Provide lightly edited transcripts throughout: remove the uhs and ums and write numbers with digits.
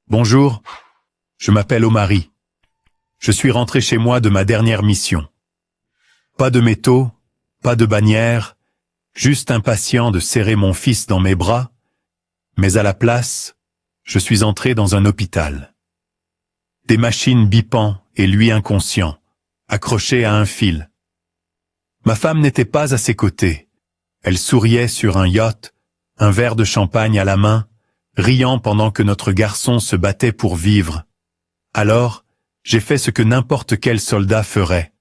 Bonjour, je m'appelle Omari. Je suis rentré chez moi de ma dernière mission. Pas de métaux, pas de bannière, juste impatient de serrer mon fils dans mes bras, mais à la place, je suis entré dans un hôpital. Des machines bipant et lui inconscient, accroché à un fil. Ma femme n'était pas à ses côtés. Elle souriait sur un yacht, un verre de champagne à la main, riant pendant que notre garçon se battait pour vivre. Alors, j'ai fait ce que n'importe quel soldat ferait.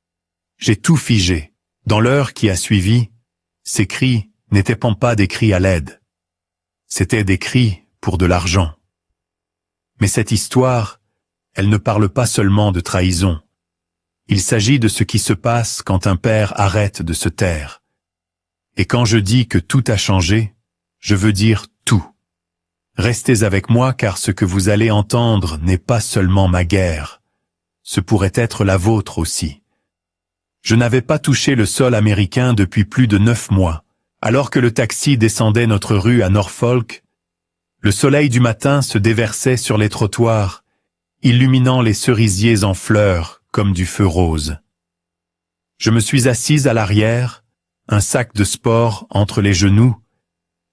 J'ai tout figé. Dans l'heure qui a suivi, ces cris n'étaient pas des cris à l'aide. C'étaient des cris pour de l'argent. Mais cette histoire, elle ne parle pas seulement de trahison. Il s'agit de ce qui se passe quand un père arrête de se taire. Et quand je dis que tout a changé, je veux dire tout. Restez avec moi car ce que vous allez entendre n'est pas seulement ma guerre. Ce pourrait être la vôtre aussi. Je n'avais pas touché le sol américain depuis plus de 9 mois. Alors que le taxi descendait notre rue à Norfolk, le soleil du matin se déversait sur les trottoirs, illuminant les cerisiers en fleurs comme du feu rose. Je me suis assise à l'arrière, un sac de sport entre les genoux,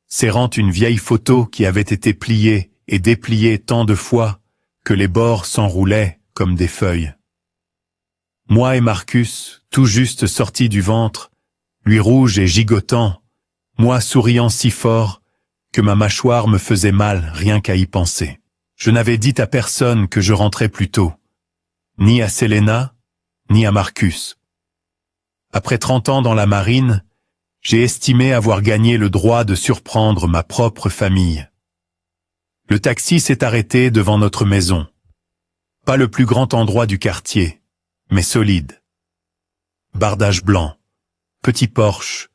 serrant une vieille photo qui avait été pliée et dépliée tant de fois que les bords s'enroulaient comme des feuilles. Moi et Marcus, tout juste sortis du ventre, lui rouge et gigotant, moi souriant si fort que ma mâchoire me faisait mal rien qu'à y penser. Je n'avais dit à personne que je rentrais plus tôt, ni à Selena, ni à Marcus. Après 30 ans dans la marine, j'ai estimé avoir gagné le droit de surprendre ma propre famille. Le taxi s'est arrêté devant notre maison. Pas le plus grand endroit du quartier, mais solide. Bardage blanc, petit porche,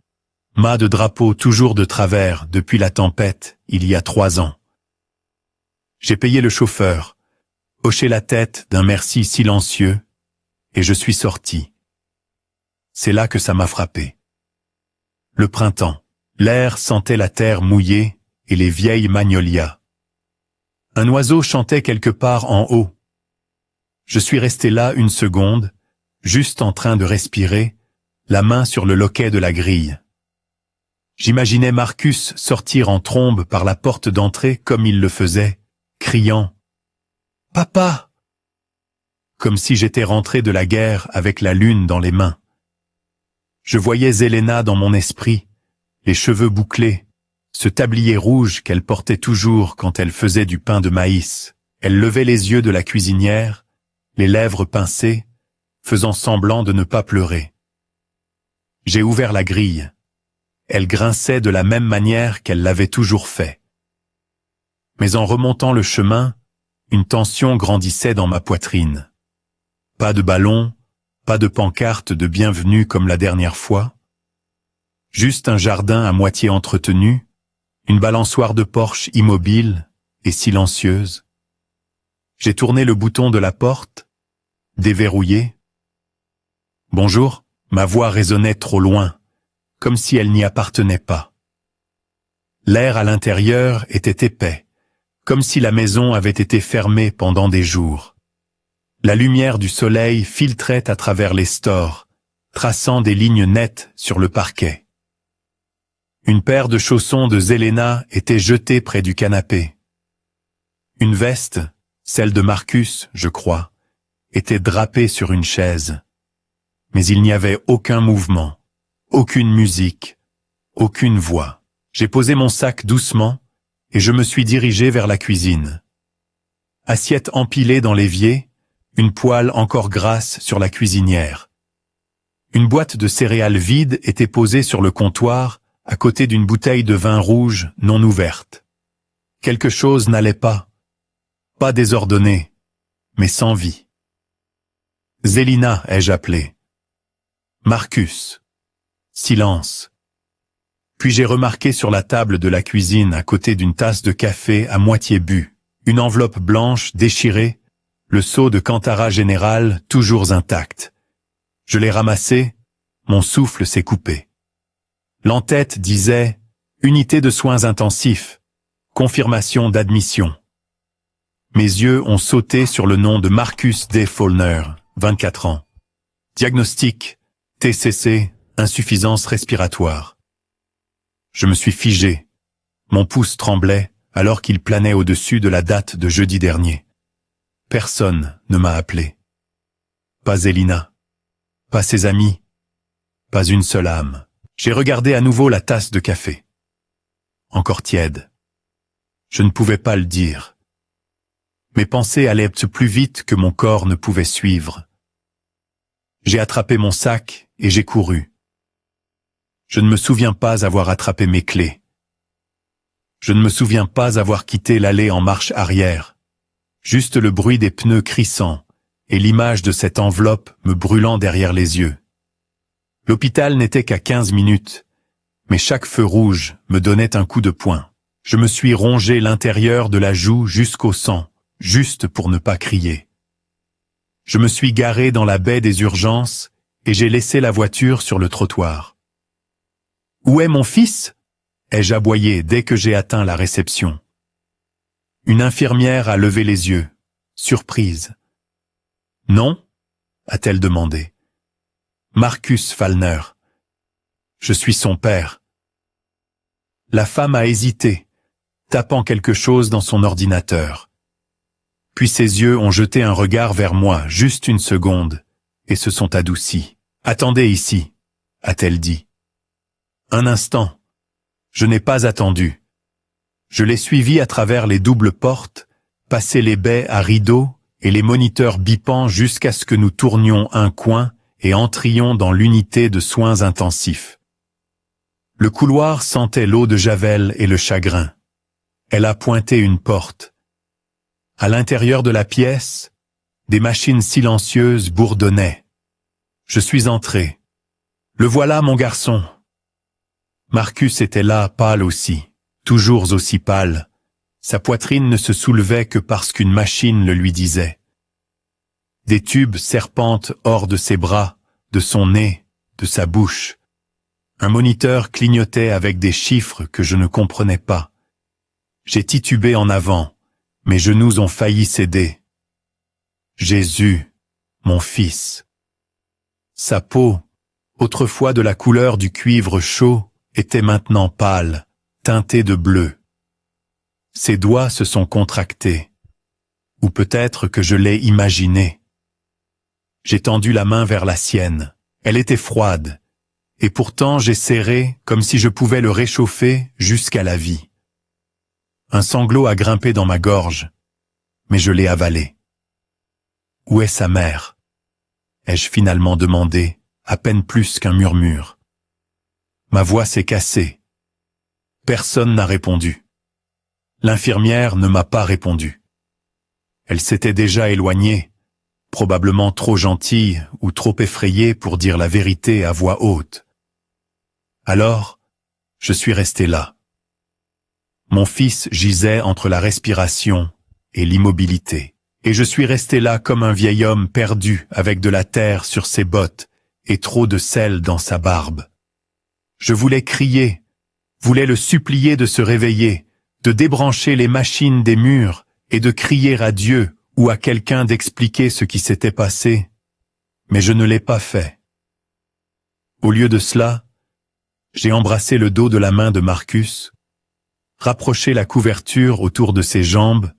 mât de drapeau toujours de travers depuis la tempête il y a 3 ans. J'ai payé le chauffeur, hoché la tête d'un merci silencieux, et je suis sorti. C'est là que ça m'a frappé. Le printemps, l'air sentait la terre mouillée et les vieilles magnolias. Un oiseau chantait quelque part en haut. Je suis resté là une seconde, juste en train de respirer, la main sur le loquet de la grille. J'imaginais Marcus sortir en trombe par la porte d'entrée comme il le faisait, criant « Papa !» comme si j'étais rentré de la guerre avec la lune dans les mains. Je voyais Zelena dans mon esprit, les cheveux bouclés, ce tablier rouge qu'elle portait toujours quand elle faisait du pain de maïs. Elle levait les yeux de la cuisinière, les lèvres pincées, faisant semblant de ne pas pleurer. J'ai ouvert la grille. Elle grinçait de la même manière qu'elle l'avait toujours fait. Mais en remontant le chemin, une tension grandissait dans ma poitrine. Pas de ballon, pas de pancarte de bienvenue comme la dernière fois. Juste un jardin à moitié entretenu, une balançoire de Porsche immobile et silencieuse. J'ai tourné le bouton de la porte, déverrouillé. Bonjour, ma voix résonnait trop loin, comme si elle n'y appartenait pas. L'air à l'intérieur était épais, comme si la maison avait été fermée pendant des jours. La lumière du soleil filtrait à travers les stores, traçant des lignes nettes sur le parquet. Une paire de chaussons de Zelena était jetée près du canapé. Une veste, celle de Marcus, je crois, était drapée sur une chaise. Mais il n'y avait aucun mouvement, aucune musique, aucune voix. J'ai posé mon sac doucement et je me suis dirigé vers la cuisine. Assiette empilée dans l'évier, une poêle encore grasse sur la cuisinière. Une boîte de céréales vide était posée sur le comptoir, à côté d'une bouteille de vin rouge non ouverte. Quelque chose n'allait pas. Pas désordonné, mais sans vie. Zelina ai-je appelé. Marcus. Silence. Puis j'ai remarqué sur la table de la cuisine, à côté d'une tasse de café à moitié bu, une enveloppe blanche déchirée, le seau de Cantara Général toujours intact. Je l'ai ramassé, mon souffle s'est coupé. L'entête disait « Unité de soins intensifs, confirmation d'admission ». Mes yeux ont sauté sur le nom de Marcus D. Follner, 24 ans. Diagnostic, TCC, insuffisance respiratoire. Je me suis figé. Mon pouce tremblait alors qu'il planait au-dessus de la date de jeudi dernier. Personne ne m'a appelé. Pas Elina. Pas ses amis. Pas une seule âme. J'ai regardé à nouveau la tasse de café. Encore tiède. Je ne pouvais pas le dire. Mes pensées allaient plus vite que mon corps ne pouvait suivre. J'ai attrapé mon sac et j'ai couru. Je ne me souviens pas avoir attrapé mes clés. Je ne me souviens pas avoir quitté l'allée en marche arrière. Juste le bruit des pneus crissant et l'image de cette enveloppe me brûlant derrière les yeux. L'hôpital n'était qu'à 15 minutes, mais chaque feu rouge me donnait un coup de poing. Je me suis rongé l'intérieur de la joue jusqu'au sang, juste pour ne pas crier. Je me suis garé dans la baie des urgences et j'ai laissé la voiture sur le trottoir. « Où est mon fils ?» ai-je aboyé dès que j'ai atteint la réception. Une infirmière a levé les yeux, surprise. « Non ?» a-t-elle demandé. « Marcus Follner. Je suis son père. » La femme a hésité, tapant quelque chose dans son ordinateur. Puis ses yeux ont jeté un regard vers moi, juste une seconde, et se sont adoucis. « Attendez ici » a-t-elle dit. Un instant. Je n'ai pas attendu. Je l'ai suivi à travers les doubles portes, passé les baies à rideaux et les moniteurs bipant jusqu'à ce que nous tournions un coin et entrions dans l'unité de soins intensifs. Le couloir sentait l'eau de Javel et le chagrin. Elle a pointé une porte. À l'intérieur de la pièce, des machines silencieuses bourdonnaient. Je suis entré. « Le voilà, mon garçon !» Marcus était là, pâle aussi, toujours aussi pâle. Sa poitrine ne se soulevait que parce qu'une machine le lui disait. Des tubes serpentent hors de ses bras, de son nez, de sa bouche. Un moniteur clignotait avec des chiffres que je ne comprenais pas. J'ai titubé en avant, mes genoux ont failli céder. Jésus, mon fils. Sa peau, autrefois de la couleur du cuivre chaud, était maintenant pâle, teintée de bleu. Ses doigts se sont contractés. Ou peut-être que je l'ai imaginé. J'ai tendu la main vers la sienne. Elle était froide. Et pourtant j'ai serré comme si je pouvais le réchauffer jusqu'à la vie. Un sanglot a grimpé dans ma gorge, mais je l'ai avalé. Où est sa mère ? Ai-je finalement demandé, à peine plus qu'un murmure. Ma voix s'est cassée. Personne n'a répondu. L'infirmière ne m'a pas répondu. Elle s'était déjà éloignée, probablement trop gentille ou trop effrayée pour dire la vérité à voix haute. Alors, je suis resté là. Mon fils gisait entre la respiration et l'immobilité, et je suis resté là comme un vieil homme perdu avec de la terre sur ses bottes et trop de sel dans sa barbe. Je voulais crier, voulais le supplier de se réveiller, de débrancher les machines des murs et de crier à Dieu ou à quelqu'un d'expliquer ce qui s'était passé, mais je ne l'ai pas fait. Au lieu de cela, j'ai embrassé le dos de la main de Marcus, rapproché la couverture autour de ses jambes,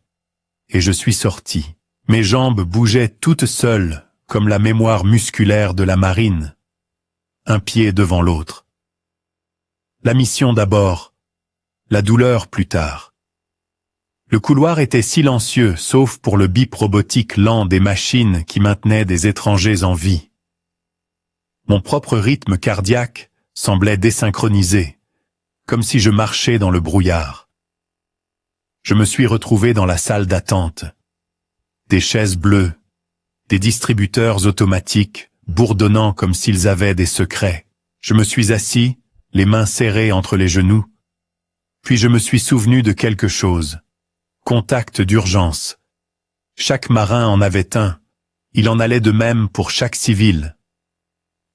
et je suis sorti. Mes jambes bougeaient toutes seules, comme la mémoire musculaire de la marine, un pied devant l'autre. La mission d'abord, la douleur plus tard. Le couloir était silencieux, sauf pour le bip robotique lent des machines qui maintenaient des étrangers en vie. Mon propre rythme cardiaque semblait désynchronisé, comme si je marchais dans le brouillard. Je me suis retrouvé dans la salle d'attente. Des chaises bleues, des distributeurs automatiques, bourdonnant comme s'ils avaient des secrets. Je me suis assis, les mains serrées entre les genoux. Puis je me suis souvenu de quelque chose. Contact d'urgence. Chaque marin en avait un. Il en allait de même pour chaque civil.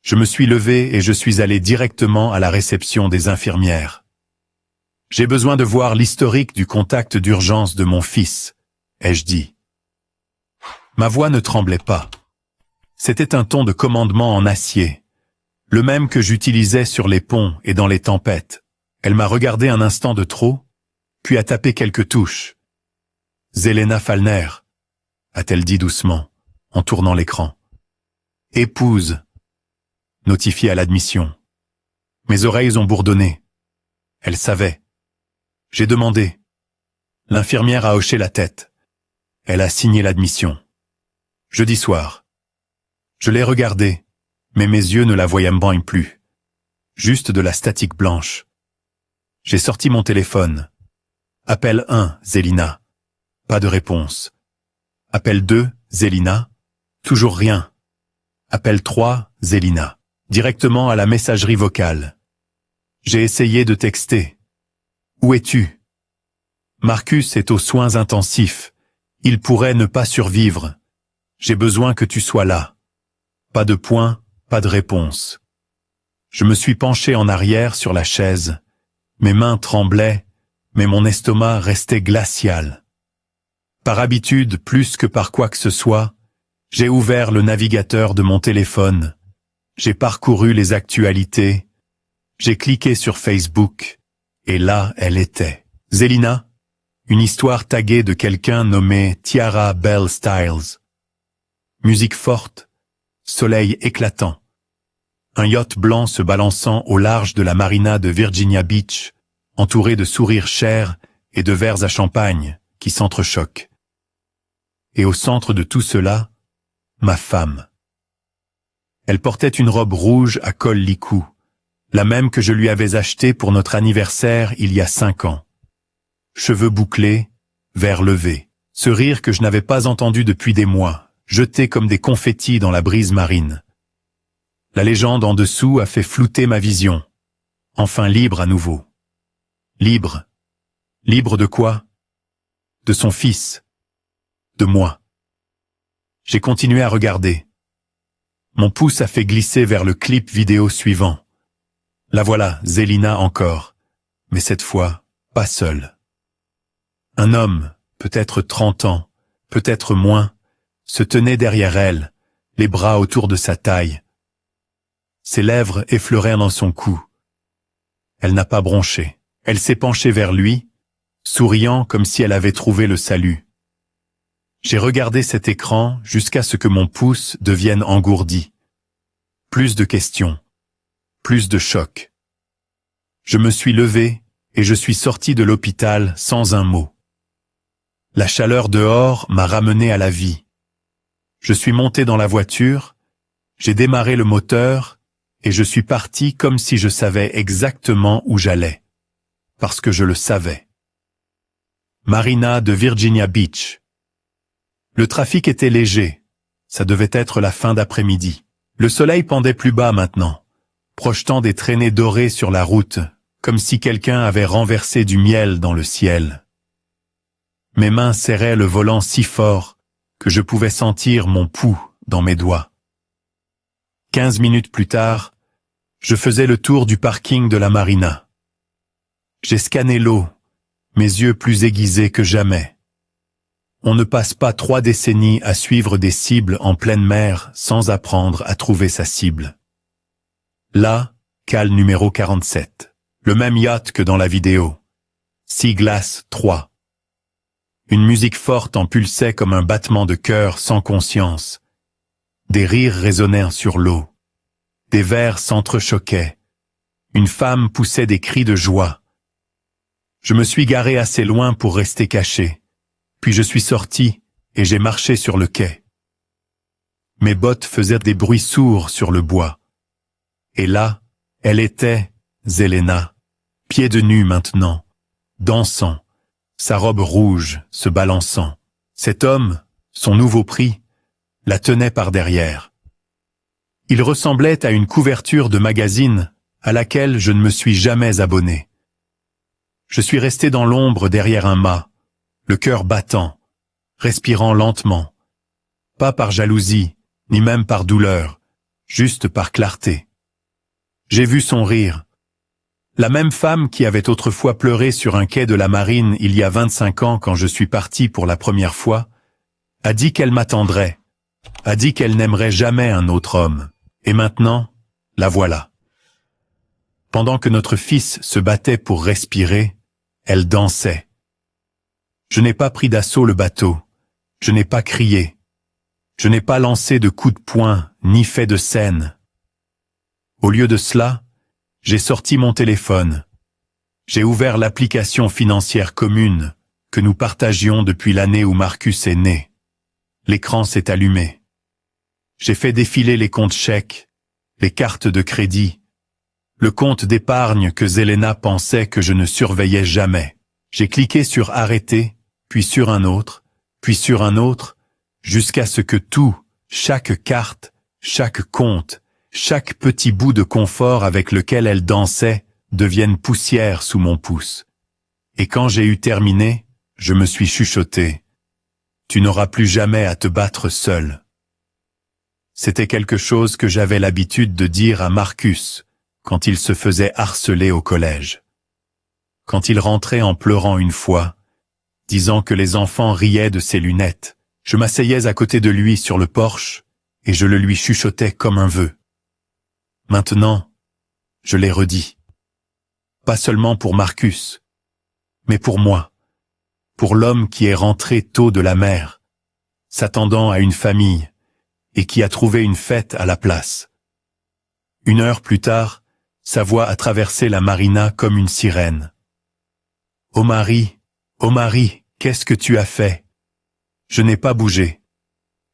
Je me suis levé et je suis allé directement à la réception des infirmières. J'ai besoin de voir l'historique du contact d'urgence de mon fils, ai-je dit. Ma voix ne tremblait pas. C'était un ton de commandement en acier, le même que j'utilisais sur les ponts et dans les tempêtes. Elle m'a regardé un instant de trop, puis a tapé quelques touches. « Zelena Fallner », a-t-elle dit doucement, en tournant l'écran. « Épouse », notifié à l'admission. Mes oreilles ont bourdonné. Elle savait. J'ai demandé. L'infirmière a hoché la tête. Elle a signé l'admission. Jeudi soir. Je l'ai regardée, mais mes yeux ne la voyaient plus. Juste de la statique blanche. J'ai sorti mon téléphone. Appel 1, Zelina. Pas de réponse. Appel 2, Zelina. Toujours rien. Appel 3, Zelina. Directement à la messagerie vocale. J'ai essayé de texter. Où es-tu? Marcus est aux soins intensifs. Il pourrait ne pas survivre. J'ai besoin que tu sois là. Pas de point, pas de réponse. Je me suis penché en arrière sur la chaise. Mes mains tremblaient, mais mon estomac restait glacial. Par habitude, plus que par quoi que ce soit, j'ai ouvert le navigateur de mon téléphone. J'ai parcouru les actualités. J'ai cliqué sur Facebook. Et là, elle était. Zelina, une histoire taguée de quelqu'un nommé Tiara Bell Styles. Musique forte, soleil éclatant. Un yacht blanc se balançant au large de la marina de Virginia Beach, entouré de sourires chers et de verres à champagne qui s'entrechoquent. Et au centre de tout cela, ma femme. Elle portait une robe rouge à col licou, la même que je lui avais achetée pour notre anniversaire il y a 5 ans. Cheveux bouclés, verres levés, ce rire que je n'avais pas entendu depuis des mois, jeté comme des confettis dans la brise marine. La légende en dessous a fait flouter ma vision. Enfin libre à nouveau. Libre. Libre de quoi? De son fils. De moi. J'ai continué à regarder. Mon pouce a fait glisser vers le clip vidéo suivant. La voilà, Zelina encore. Mais cette fois, pas seule. Un homme, peut-être 30 ans, peut-être moins, se tenait derrière elle, les bras autour de sa taille. Ses lèvres effleurèrent dans son cou. Elle n'a pas bronché. Elle s'est penchée vers lui, souriant comme si elle avait trouvé le salut. J'ai regardé cet écran jusqu'à ce que mon pouce devienne engourdi. Plus de questions, plus de chocs. Je me suis levé et je suis sorti de l'hôpital sans un mot. La chaleur dehors m'a ramené à la vie. Je suis monté dans la voiture, j'ai démarré le moteur et je suis parti comme si je savais exactement où j'allais. Parce que je le savais. Marina de Virginia Beach. Le trafic était léger. Ça devait être la fin d'après-midi. Le soleil pendait plus bas maintenant, projetant des traînées dorées sur la route, comme si quelqu'un avait renversé du miel dans le ciel. Mes mains serraient le volant si fort que je pouvais sentir mon pouls dans mes doigts. 15 minutes plus tard, je faisais le tour du parking de la marina. J'ai scanné l'eau, mes yeux plus aiguisés que jamais. On ne passe pas 3 décennies à suivre des cibles en pleine mer sans apprendre à trouver sa cible. Là, cale numéro 47. Le même yacht que dans la vidéo. Sea Glass 3. Une musique forte en pulsait comme un battement de cœur sans conscience. Des rires résonnèrent sur l'eau. Des verres s'entrechoquaient. Une femme poussait des cris de joie. Je me suis garé assez loin pour rester caché. Puis je suis sorti et j'ai marché sur le quai. Mes bottes faisaient des bruits sourds sur le bois. Et là, elle était, Zelena, pieds de nu maintenant, dansant, sa robe rouge se balançant. Cet homme, son nouveau prix, la tenait par derrière. Il ressemblait à une couverture de magazine à laquelle je ne me suis jamais abonné. Je suis resté dans l'ombre derrière un mât, le cœur battant, respirant lentement, pas par jalousie, ni même par douleur, juste par clarté. J'ai vu son rire, La même femme qui avait autrefois pleuré sur un quai de la marine il y a 25 ans quand je suis parti pour la première fois, a dit qu'elle m'attendrait, a dit qu'elle n'aimerait jamais un autre homme. Et maintenant, la voilà. Pendant que notre fils se battait pour respirer, elle dansait. Je n'ai pas pris d'assaut le bateau, je n'ai pas crié, je n'ai pas lancé de coups de poing, ni fait de scène. Au lieu de cela, j'ai sorti mon téléphone. J'ai ouvert l'application financière commune que nous partagions depuis l'année où Marcus est né. L'écran s'est allumé. J'ai fait défiler les comptes chèques, les cartes de crédit, le compte d'épargne que Zelena pensait que je ne surveillais jamais. J'ai cliqué sur arrêter, puis sur un autre, jusqu'à ce que tout, chaque carte, chaque compte, chaque petit bout de confort avec lequel elle dansait devienne poussière sous mon pouce. Et quand j'ai eu terminé, je me suis chuchoté. Tu n'auras plus jamais à te battre seul. C'était quelque chose que j'avais l'habitude de dire à Marcus quand il se faisait harceler au collège. Quand il rentrait en pleurant une fois, disant que les enfants riaient de ses lunettes, je m'asseyais à côté de lui sur le porche et je le lui chuchotais comme un vœu. Maintenant, je l'ai redit. Pas seulement pour Marcus, mais pour moi, pour l'homme qui est rentré tôt de la mer, s'attendant à une famille, et qui a trouvé une fête à la place. 1 heure plus tard, sa voix a traversé la marina comme une sirène. « Oh Marie, qu'est-ce que tu as fait ?» Je n'ai pas bougé.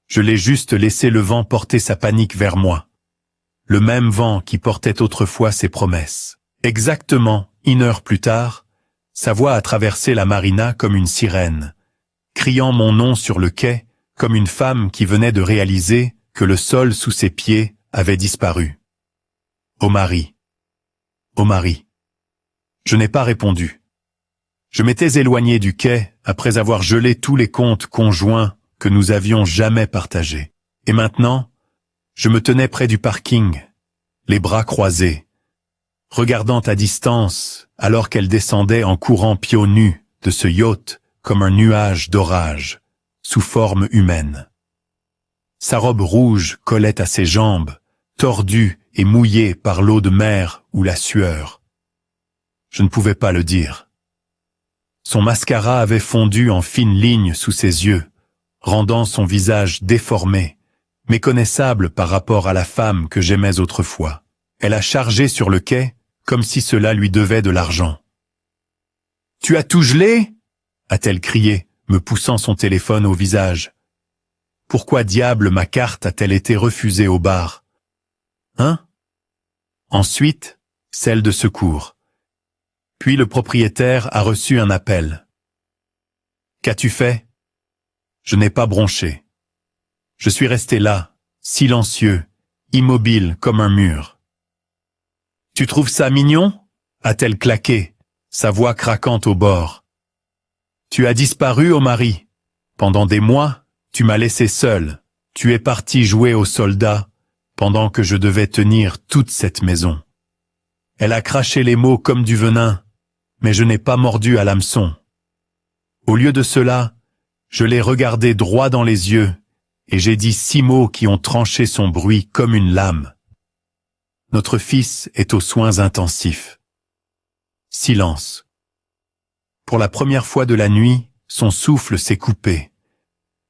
Je l'ai juste laissé le vent porter sa panique vers moi. Le même vent qui portait autrefois ses promesses. Exactement 1 heure plus tard, sa voix a traversé la marina comme une sirène, criant mon nom sur le quai comme une femme qui venait de réaliser que le sol sous ses pieds avait disparu. « Oh Marie. Je n'ai pas répondu. Je m'étais éloigné du quai après avoir gelé tous les comptes conjoints que nous avions jamais partagés. Et maintenant, je me tenais près du parking, les bras croisés, regardant à distance alors qu'elle descendait en courant pieds nus de ce yacht comme un nuage d'orage, sous forme humaine. Sa robe rouge collait à ses jambes, tordue et mouillée par l'eau de mer ou la sueur. Je ne pouvais pas le dire. Son mascara avait fondu en fines lignes sous ses yeux, rendant son visage déformé, méconnaissable par rapport à la femme que j'aimais autrefois. Elle a chargé sur le quai comme si cela lui devait de l'argent. « Tu as tout gelé ?» a-t-elle crié, me poussant son téléphone au visage. « Pourquoi diable ma carte a-t-elle été refusée au bar ?»« Hein ?» Ensuite, celle de secours. Puis le propriétaire a reçu un appel. « Qu'as-tu fait ?» Je n'ai pas bronché. Je suis resté là, silencieux, immobile comme un mur. « Tu trouves ça mignon ?» a-t-elle claqué, sa voix craquant au bord. « Tu as disparu, oh Marie. Pendant des mois, tu m'as laissé seul. Tu es parti jouer aux soldats, pendant que je devais tenir toute cette maison. » Elle a craché les mots comme du venin, mais je n'ai pas mordu à l'hameçon. Au lieu de cela, je l'ai regardé droit dans les yeux, et j'ai dit 6 mots qui ont tranché son bruit comme une lame. Notre fils est aux soins intensifs. Silence. Pour la première fois de la nuit, son souffle s'est coupé.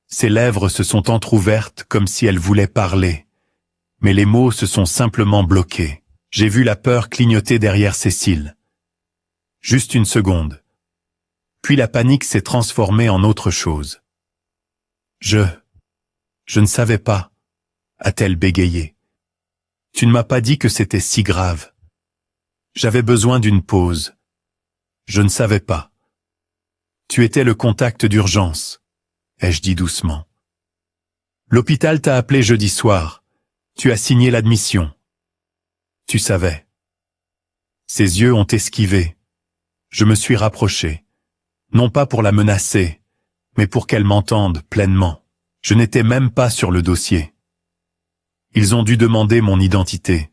Ses lèvres se sont entr'ouvertes comme si elle voulait parler, mais les mots se sont simplement bloqués. J'ai vu la peur clignoter derrière ses cils. Juste 1 seconde. Puis la panique s'est transformée en autre chose. Je ne savais pas, a-t-elle bégayé. Tu ne m'as pas dit que c'était si grave. J'avais besoin d'une pause. Je ne savais pas. Tu étais le contact d'urgence, ai-je dit doucement. L'hôpital t'a appelé jeudi soir. Tu as signé l'admission. Tu savais. Ses yeux ont esquivé. Je me suis rapproché. Non pas pour la menacer, mais pour qu'elle m'entende pleinement. Je n'étais même pas sur le dossier. Ils ont dû demander mon identité.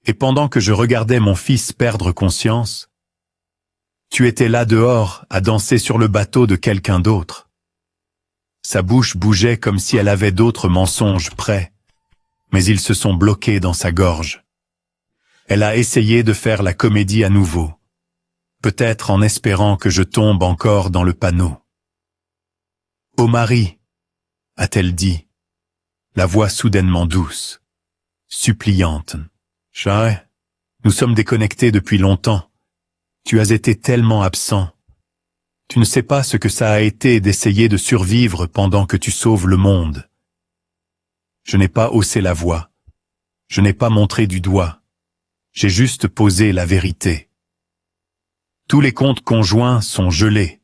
Et pendant que je regardais mon fils perdre conscience, tu étais là dehors à danser sur le bateau de quelqu'un d'autre. Sa bouche bougeait comme si elle avait d'autres mensonges prêts, mais ils se sont bloqués dans sa gorge. Elle a essayé de faire la comédie à nouveau, peut-être en espérant que je tombe encore dans le panneau. « Oh Marie !» a-t-elle dit, la voix soudainement douce, suppliante. « Charles, nous sommes déconnectés depuis longtemps. Tu as été tellement absent. Tu ne sais pas ce que ça a été d'essayer de survivre pendant que tu sauves le monde. » Je n'ai pas haussé la voix. Je n'ai pas montré du doigt. J'ai juste posé la vérité. Tous les comptes conjoints sont gelés.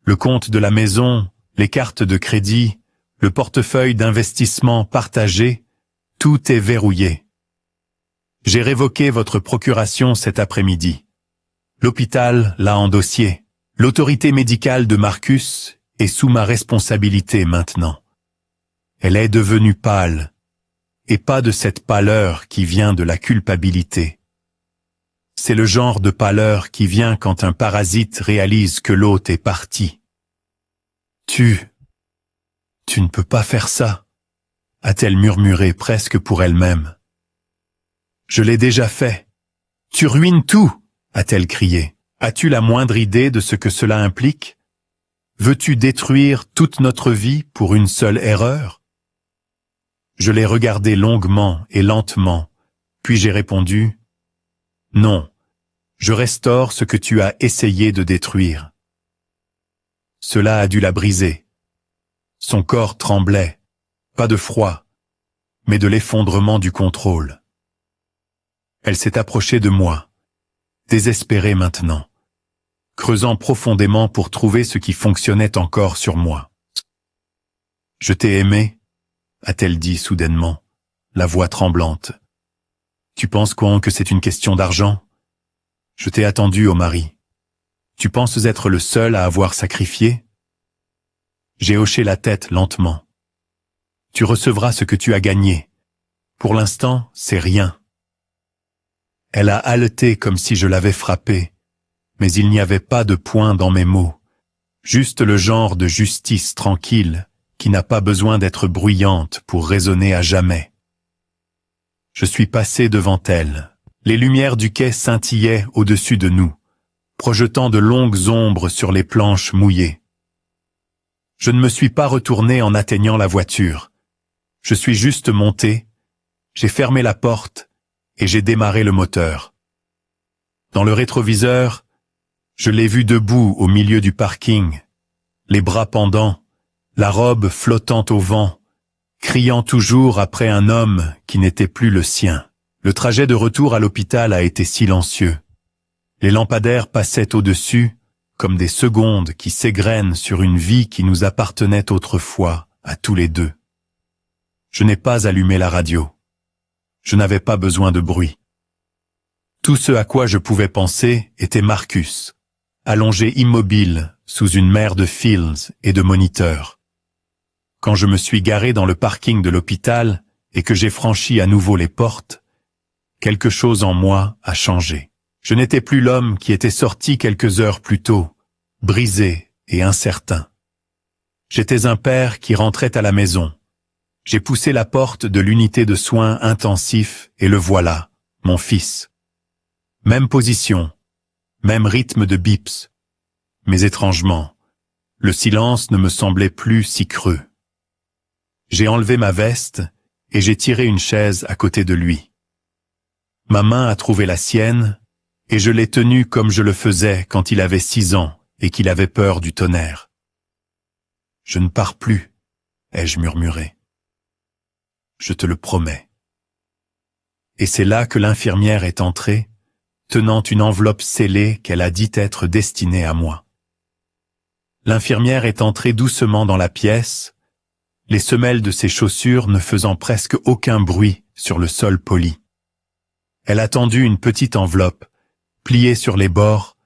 Le compte de la maison, les cartes de crédit, le portefeuille d'investissement partagé, tout est verrouillé. J'ai révoqué votre procuration cet après-midi. L'hôpital l'a endossié. L'autorité médicale de Marcus est sous ma responsabilité maintenant. Elle est devenue pâle, et pas de cette pâleur qui vient de la culpabilité. C'est le genre de pâleur qui vient quand un parasite réalise que l'hôte est parti. Tu ne peux pas faire ça, a-t-elle murmuré presque pour elle-même. Je l'ai déjà fait. Tu ruines tout, a-t-elle crié. As-tu la moindre idée de ce que cela implique? Veux-tu détruire toute notre vie pour une seule erreur? Je l'ai regardé longuement et lentement, puis j'ai répondu « Non, je restaure ce que tu as essayé de détruire. » Cela a dû la briser. Son corps tremblait, pas de froid, mais de l'effondrement du contrôle. Elle s'est approchée de moi, désespérée maintenant, creusant profondément pour trouver ce qui fonctionnait encore sur moi. « Je t'ai aimé ?» a-t-elle dit soudainement, la voix tremblante. « Tu penses quoi que c'est une question d'argent? Je t'ai attendu, ô mari. Tu penses être le seul à avoir sacrifié? » J'ai hoché la tête lentement. « Tu recevras ce que tu as gagné. Pour l'instant, c'est rien. » Elle a haleté comme si je l'avais frappée, mais il n'y avait pas de point dans mes mots, juste le genre de justice tranquille qui n'a pas besoin d'être bruyante pour résonner à jamais. Je suis passé devant elle. Les lumières du quai scintillaient au-dessus de nous, projetant de longues ombres sur les planches mouillées. Je ne me suis pas retourné en atteignant la voiture. Je suis juste monté, j'ai fermé la porte et j'ai démarré le moteur. Dans le rétroviseur, je l'ai vue debout au milieu du parking, les bras pendants, la robe flottant au vent, criant toujours après un homme qui n'était plus le sien. Le trajet de retour à l'hôpital a été silencieux. Les lampadaires passaient au-dessus, comme des secondes qui s'égrènent sur une vie qui nous appartenait autrefois, à tous les deux. Je n'ai pas allumé la radio. Je n'avais pas besoin de bruit. Tout ce à quoi je pouvais penser était Marcus, allongé immobile sous une mer de fils et de moniteurs. Quand je me suis garé dans le parking de l'hôpital et que j'ai franchi à nouveau les portes, quelque chose en moi a changé. Je n'étais plus l'homme qui était sorti quelques heures plus tôt, brisé et incertain. J'étais un père qui rentrait à la maison. J'ai poussé la porte de l'unité de soins intensifs et le voilà, mon fils. Même position, même rythme de bips. Mais étrangement, le silence ne me semblait plus si creux. J'ai enlevé ma veste et j'ai tiré une chaise à côté de lui. Ma main a trouvé la sienne et je l'ai tenue comme je le faisais quand il avait 6 ans et qu'il avait peur du tonnerre. « Je ne pars plus », ai-je murmuré. « Je te le promets. » Et c'est là que l'infirmière est entrée, tenant une enveloppe scellée qu'elle a dit être destinée à moi. L'infirmière est entrée doucement dans la pièce, les semelles de ses chaussures ne faisant presque aucun bruit sur le sol poli. Elle a tendu une petite enveloppe, pliée sur les bords,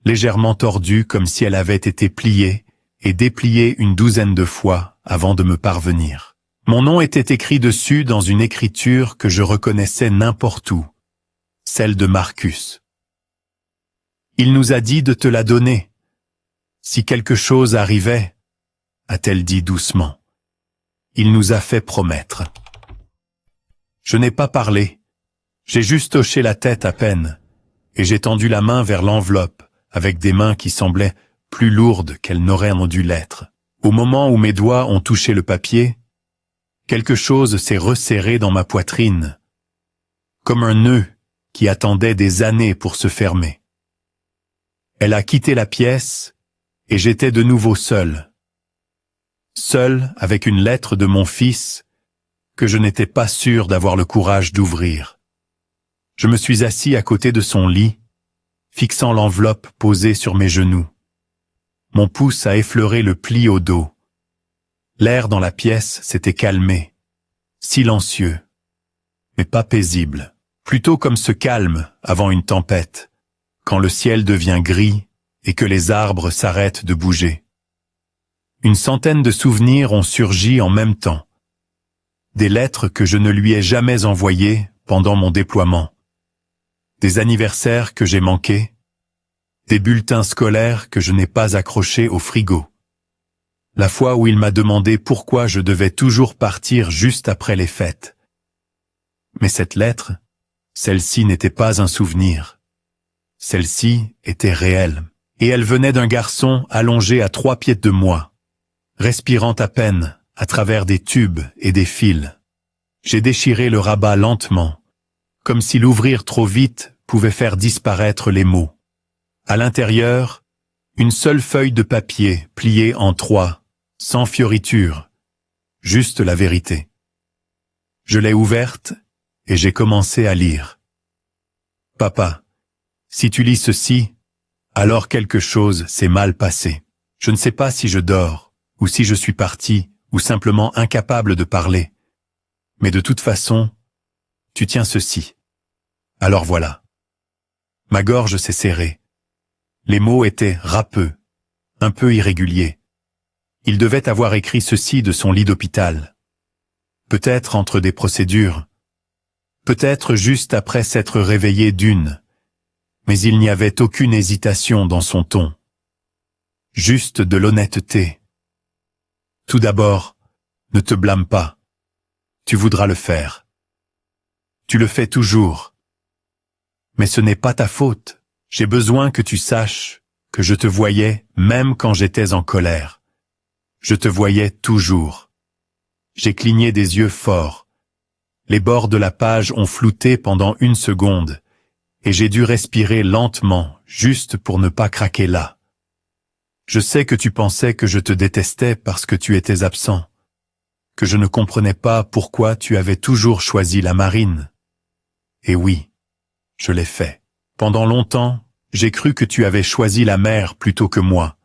légèrement tordue comme si elle avait été pliée et dépliée une 12aine de fois avant de me parvenir. Mon nom était écrit dessus dans une écriture que je reconnaissais n'importe où, celle de Marcus. Il nous a dit de te la donner. Si quelque chose arrivait, a-t-elle dit doucement. Il nous a fait promettre. Je n'ai pas parlé. J'ai juste hoché la tête à peine, et j'ai tendu la main vers l'enveloppe, avec des mains qui semblaient plus lourdes qu'elles n'auraient en dû l'être. Au moment où mes doigts ont touché le papier, quelque chose s'est resserré dans ma poitrine, comme un nœud qui attendait des années pour se fermer. Elle a quitté la pièce, et j'étais de nouveau seul. Seul avec une lettre de mon fils que je n'étais pas sûr d'avoir le courage d'ouvrir. Je me suis assis à côté de son lit, fixant l'enveloppe posée sur mes genoux. Mon pouce a effleuré le pli au dos. L'air dans la pièce s'était calmé, silencieux, mais pas paisible, plutôt comme ce calme avant une tempête, quand le ciel devient gris et que les arbres s'arrêtent de bouger. Une centaine de souvenirs ont surgi en même temps. Des lettres que je ne lui ai jamais envoyées pendant mon déploiement. Des anniversaires que j'ai manqués. Des bulletins scolaires que je n'ai pas accrochés au frigo. La fois où il m'a demandé pourquoi je devais toujours partir juste après les fêtes. Mais cette lettre, celle-ci n'était pas un souvenir. Celle-ci était réelle. Et elle venait d'un garçon allongé à 3 pieds de moi, respirant à peine à travers des tubes et des fils. J'ai déchiré le rabat lentement, comme si l'ouvrir trop vite pouvait faire disparaître les mots. À l'intérieur, une seule feuille de papier pliée en 3, sans fioriture, juste la vérité. Je l'ai ouverte et j'ai commencé à lire. Papa, si tu lis ceci, alors quelque chose s'est mal passé. Je ne sais pas si je dors, ou si je suis parti, ou simplement incapable de parler. Mais de toute façon, tu tiens ceci. Alors voilà. Ma gorge s'est serrée. Les mots étaient râpeux, un peu irréguliers. Il devait avoir écrit ceci de son lit d'hôpital. Peut-être entre des procédures. Peut-être juste après s'être réveillé d'une. Mais il n'y avait aucune hésitation dans son ton. Juste de l'honnêteté. Tout d'abord, ne te blâme pas. Tu voudras le faire. Tu le fais toujours. Mais ce n'est pas ta faute. J'ai besoin que tu saches que je te voyais même quand j'étais en colère. Je te voyais toujours. J'ai cligné des yeux forts. Les bords de la page ont flouté pendant 1 seconde, et j'ai dû respirer lentement, juste pour ne pas craquer là. Je sais que tu pensais que je te détestais parce que tu étais absent, que je ne comprenais pas pourquoi tu avais toujours choisi la marine. Et oui, je l'ai fait. Pendant longtemps, j'ai cru que tu avais choisi la mer plutôt que moi,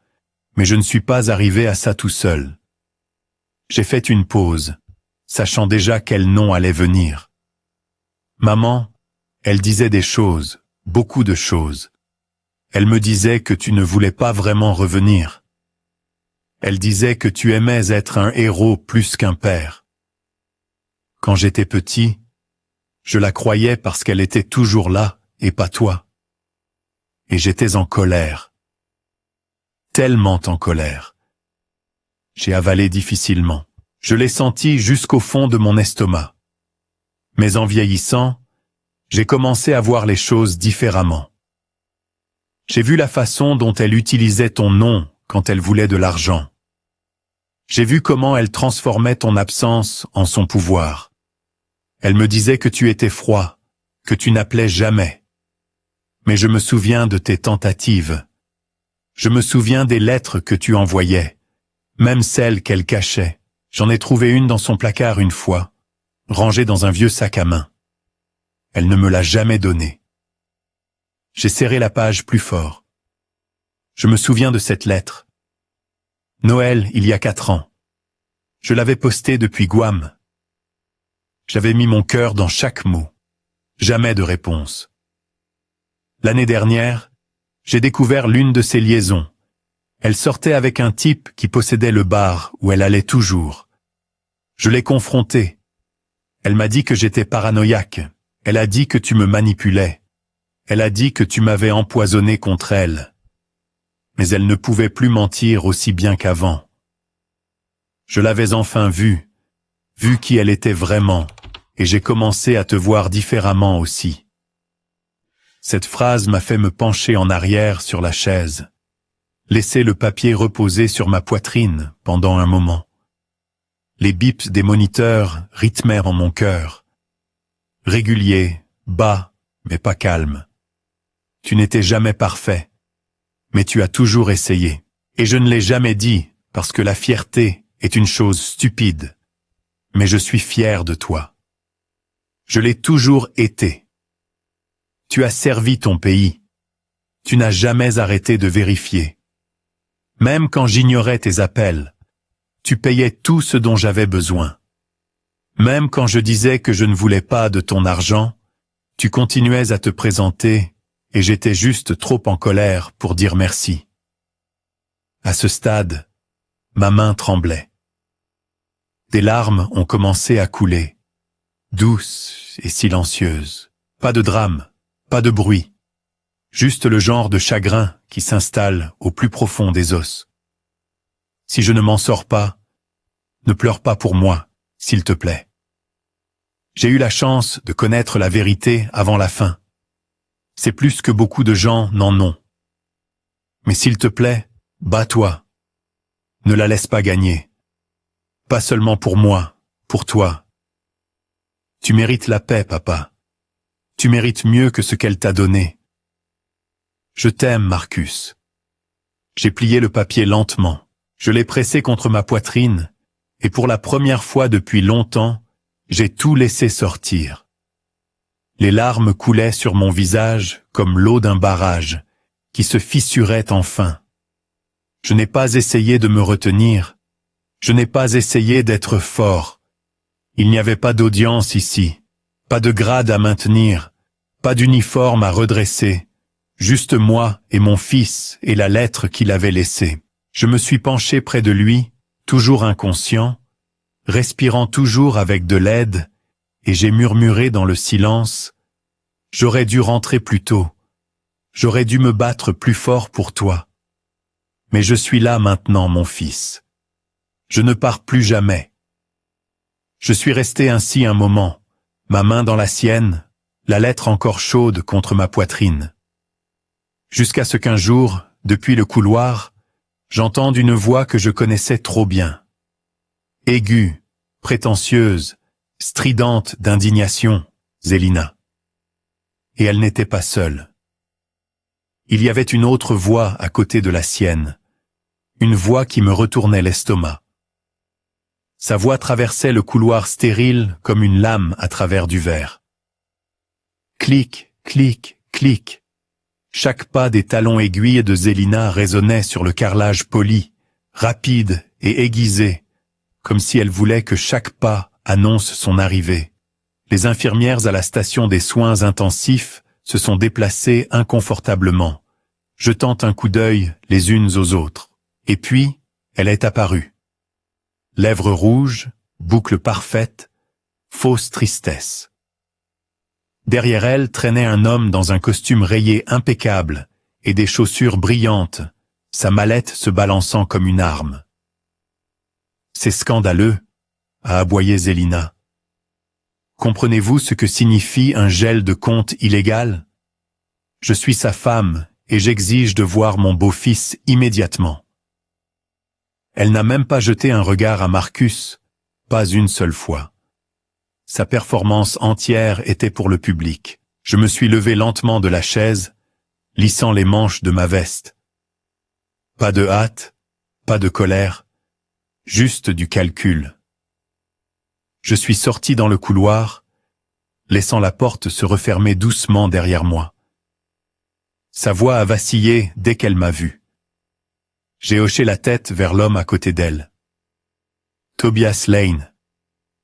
mais je ne suis pas arrivé à ça tout seul. J'ai fait une pause, sachant déjà quel nom allait venir. Maman, elle disait des choses, beaucoup de choses. Elle me disait que tu ne voulais pas vraiment revenir. Elle disait que tu aimais être un héros plus qu'un père. Quand j'étais petit, je la croyais parce qu'elle était toujours là et pas toi. Et j'étais en colère. Tellement en colère. J'ai avalé difficilement. Je l'ai senti jusqu'au fond de mon estomac. Mais en vieillissant, j'ai commencé à voir les choses différemment. J'ai vu la façon dont elle utilisait ton nom quand elle voulait de l'argent. J'ai vu comment elle transformait ton absence en son pouvoir. Elle me disait que tu étais froid, que tu n'appelais jamais. Mais je me souviens de tes tentatives. Je me souviens des lettres que tu envoyais, même celles qu'elle cachait. J'en ai trouvé une dans son placard une fois, rangée dans un vieux sac à main. Elle ne me l'a jamais donnée. J'ai serré la page plus fort. Je me souviens de cette lettre. Noël, il y a 4 ans. Je l'avais postée depuis Guam. J'avais mis mon cœur dans chaque mot. Jamais de réponse. L'année dernière, j'ai découvert l'une de ses liaisons. Elle sortait avec un type qui possédait le bar où elle allait toujours. Je l'ai confrontée. Elle m'a dit que j'étais paranoïaque. Elle a dit que tu me manipulais. Elle a dit que tu m'avais empoisonné contre elle. Mais elle ne pouvait plus mentir aussi bien qu'avant. Je l'avais enfin vue, vu qui elle était vraiment, et j'ai commencé à te voir différemment aussi. Cette phrase m'a fait me pencher en arrière sur la chaise, laisser le papier reposer sur ma poitrine pendant un moment. Les bips des moniteurs rythmèrent en mon cœur. Régulier, bas, mais pas calme. Tu n'étais jamais parfait, mais tu as toujours essayé. Et je ne l'ai jamais dit, parce que la fierté est une chose stupide. Mais je suis fier de toi. Je l'ai toujours été. Tu as servi ton pays. Tu n'as jamais arrêté de vérifier. Même quand j'ignorais tes appels, tu payais tout ce dont j'avais besoin. Même quand je disais que je ne voulais pas de ton argent, tu continuais à te présenter et j'étais juste trop en colère pour dire merci. À ce stade, ma main tremblait. Des larmes ont commencé à couler, douces et silencieuses. Pas de drame, pas de bruit, juste le genre de chagrin qui s'installe au plus profond des os. Si je ne m'en sors pas, ne pleure pas pour moi, s'il te plaît. J'ai eu la chance de connaître la vérité avant la fin. C'est plus que beaucoup de gens n'en ont. Mais s'il te plaît, bats-toi. Ne la laisse pas gagner. Pas seulement pour moi, pour toi. Tu mérites la paix, papa. Tu mérites mieux que ce qu'elle t'a donné. Je t'aime, Marcus. J'ai plié le papier lentement. Je l'ai pressé contre ma poitrine, et pour la première fois depuis longtemps, j'ai tout laissé sortir. Les larmes coulaient sur mon visage comme l'eau d'un barrage, qui se fissurait enfin. Je n'ai pas essayé de me retenir. Je n'ai pas essayé d'être fort. Il n'y avait pas d'audience ici, pas de grade à maintenir, pas d'uniforme à redresser, juste moi et mon fils et la lettre qu'il avait laissée. Je me suis penché près de lui, toujours inconscient, respirant toujours avec de l'aide, et j'ai murmuré dans le silence, « J'aurais dû rentrer plus tôt, j'aurais dû me battre plus fort pour toi. Mais je suis là maintenant, mon fils. Je ne pars plus jamais. » Je suis resté ainsi un moment, ma main dans la sienne, la lettre encore chaude contre ma poitrine. Jusqu'à ce qu'un jour, depuis le couloir, j'entende une voix que je connaissais trop bien. Aiguë, prétentieuse, stridente d'indignation, Zélina. Et elle n'était pas seule. Il y avait une autre voix à côté de la sienne, une voix qui me retournait l'estomac. Sa voix traversait le couloir stérile comme une lame à travers du verre. Clic, clic, clic. Chaque pas des talons aiguilles de Zélina résonnait sur le carrelage poli, rapide et aiguisé, comme si elle voulait que chaque pas annonce son arrivée. Les infirmières à la station des soins intensifs se sont déplacées inconfortablement, jetant un coup d'œil les unes aux autres. Et puis, elle est apparue. Lèvres rouges, boucle parfaite, fausse tristesse. Derrière elle traînait un homme dans un costume rayé impeccable et des chaussures brillantes, sa mallette se balançant comme une arme. « C'est scandaleux », a aboyé Zélina. « Comprenez-vous ce que signifie un gel de compte illégal? Je suis sa femme et j'exige de voir mon beau-fils immédiatement. » Elle n'a même pas jeté un regard à Marcus, pas une seule fois. Sa performance entière était pour le public. Je me suis levé lentement de la chaise, lissant les manches de ma veste. Pas de hâte, pas de colère, juste du calcul. Je suis sorti dans le couloir, laissant la porte se refermer doucement derrière moi. Sa voix a vacillé dès qu'elle m'a vu. J'ai hoché la tête vers l'homme à côté d'elle. « Tobias Lane »,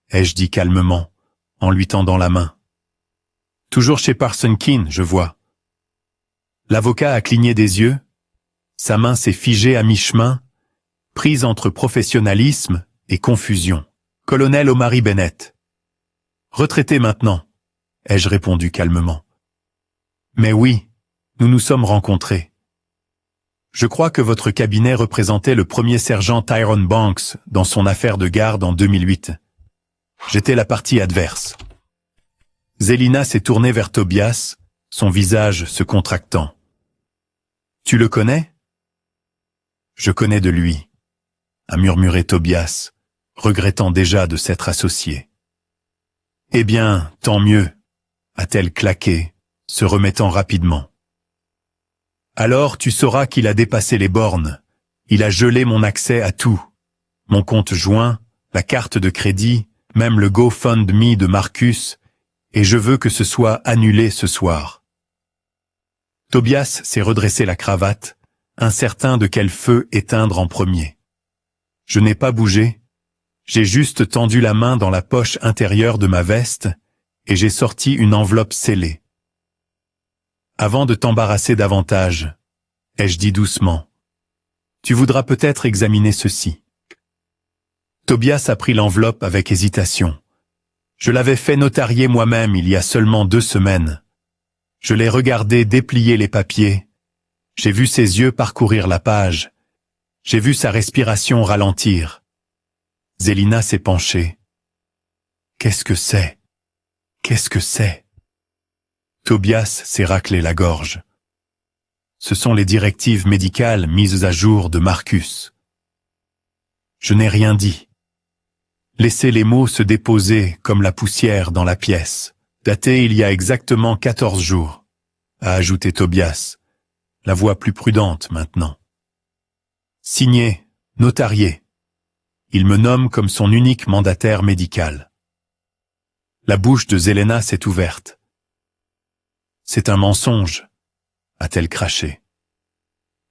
ai-je dit calmement, en lui tendant la main. « Toujours chez Parson Keene, je vois. » L'avocat a cligné des yeux. Sa main s'est figée à mi-chemin, prise entre professionnalisme et confusion. « Colonel Omari Bennett. »« Retraité maintenant, ai-je répondu calmement. Mais oui, nous nous sommes rencontrés. Je crois que votre cabinet représentait le premier sergent Tyrone Banks dans son affaire de garde en 2008. J'étais la partie adverse. Zelina s'est tournée vers Tobias, son visage se contractant. « Tu le connais ?»« Je connais de lui », a murmuré Tobias, regrettant déjà de s'être associé. « Eh bien, tant mieux », a-t-elle claqué, se remettant rapidement. « Alors tu sauras qu'il a dépassé les bornes. Il a gelé mon accès à tout. Mon compte joint, la carte de crédit, même le GoFundMe de Marcus, et je veux que ce soit annulé ce soir. » Tobias s'est redressé la cravate, incertain de quel feu éteindre en premier. Je n'ai pas bougé, j'ai juste tendu la main dans la poche intérieure de ma veste et j'ai sorti une enveloppe scellée. Avant de t'embarrasser davantage, ai-je dit doucement, tu voudras peut-être examiner ceci. Tobias a pris l'enveloppe avec hésitation. Je l'avais fait notarier moi-même il y a seulement 2 semaines. Je l'ai regardé déplier les papiers. J'ai vu ses yeux parcourir la page. J'ai vu sa respiration ralentir. Zelina s'est penchée. Qu'est-ce que c'est? Qu'est-ce que c'est? Tobias s'est raclé la gorge. Ce sont les directives médicales mises à jour de Marcus. Je n'ai rien dit. Laissez les mots se déposer comme la poussière dans la pièce, datée il y a exactement 14 jours, a ajouté Tobias, la voix plus prudente maintenant. Signé, notarié. Il me nomme comme son unique mandataire médical. La bouche de Zelena s'est ouverte. C'est un mensonge, a-t-elle craché.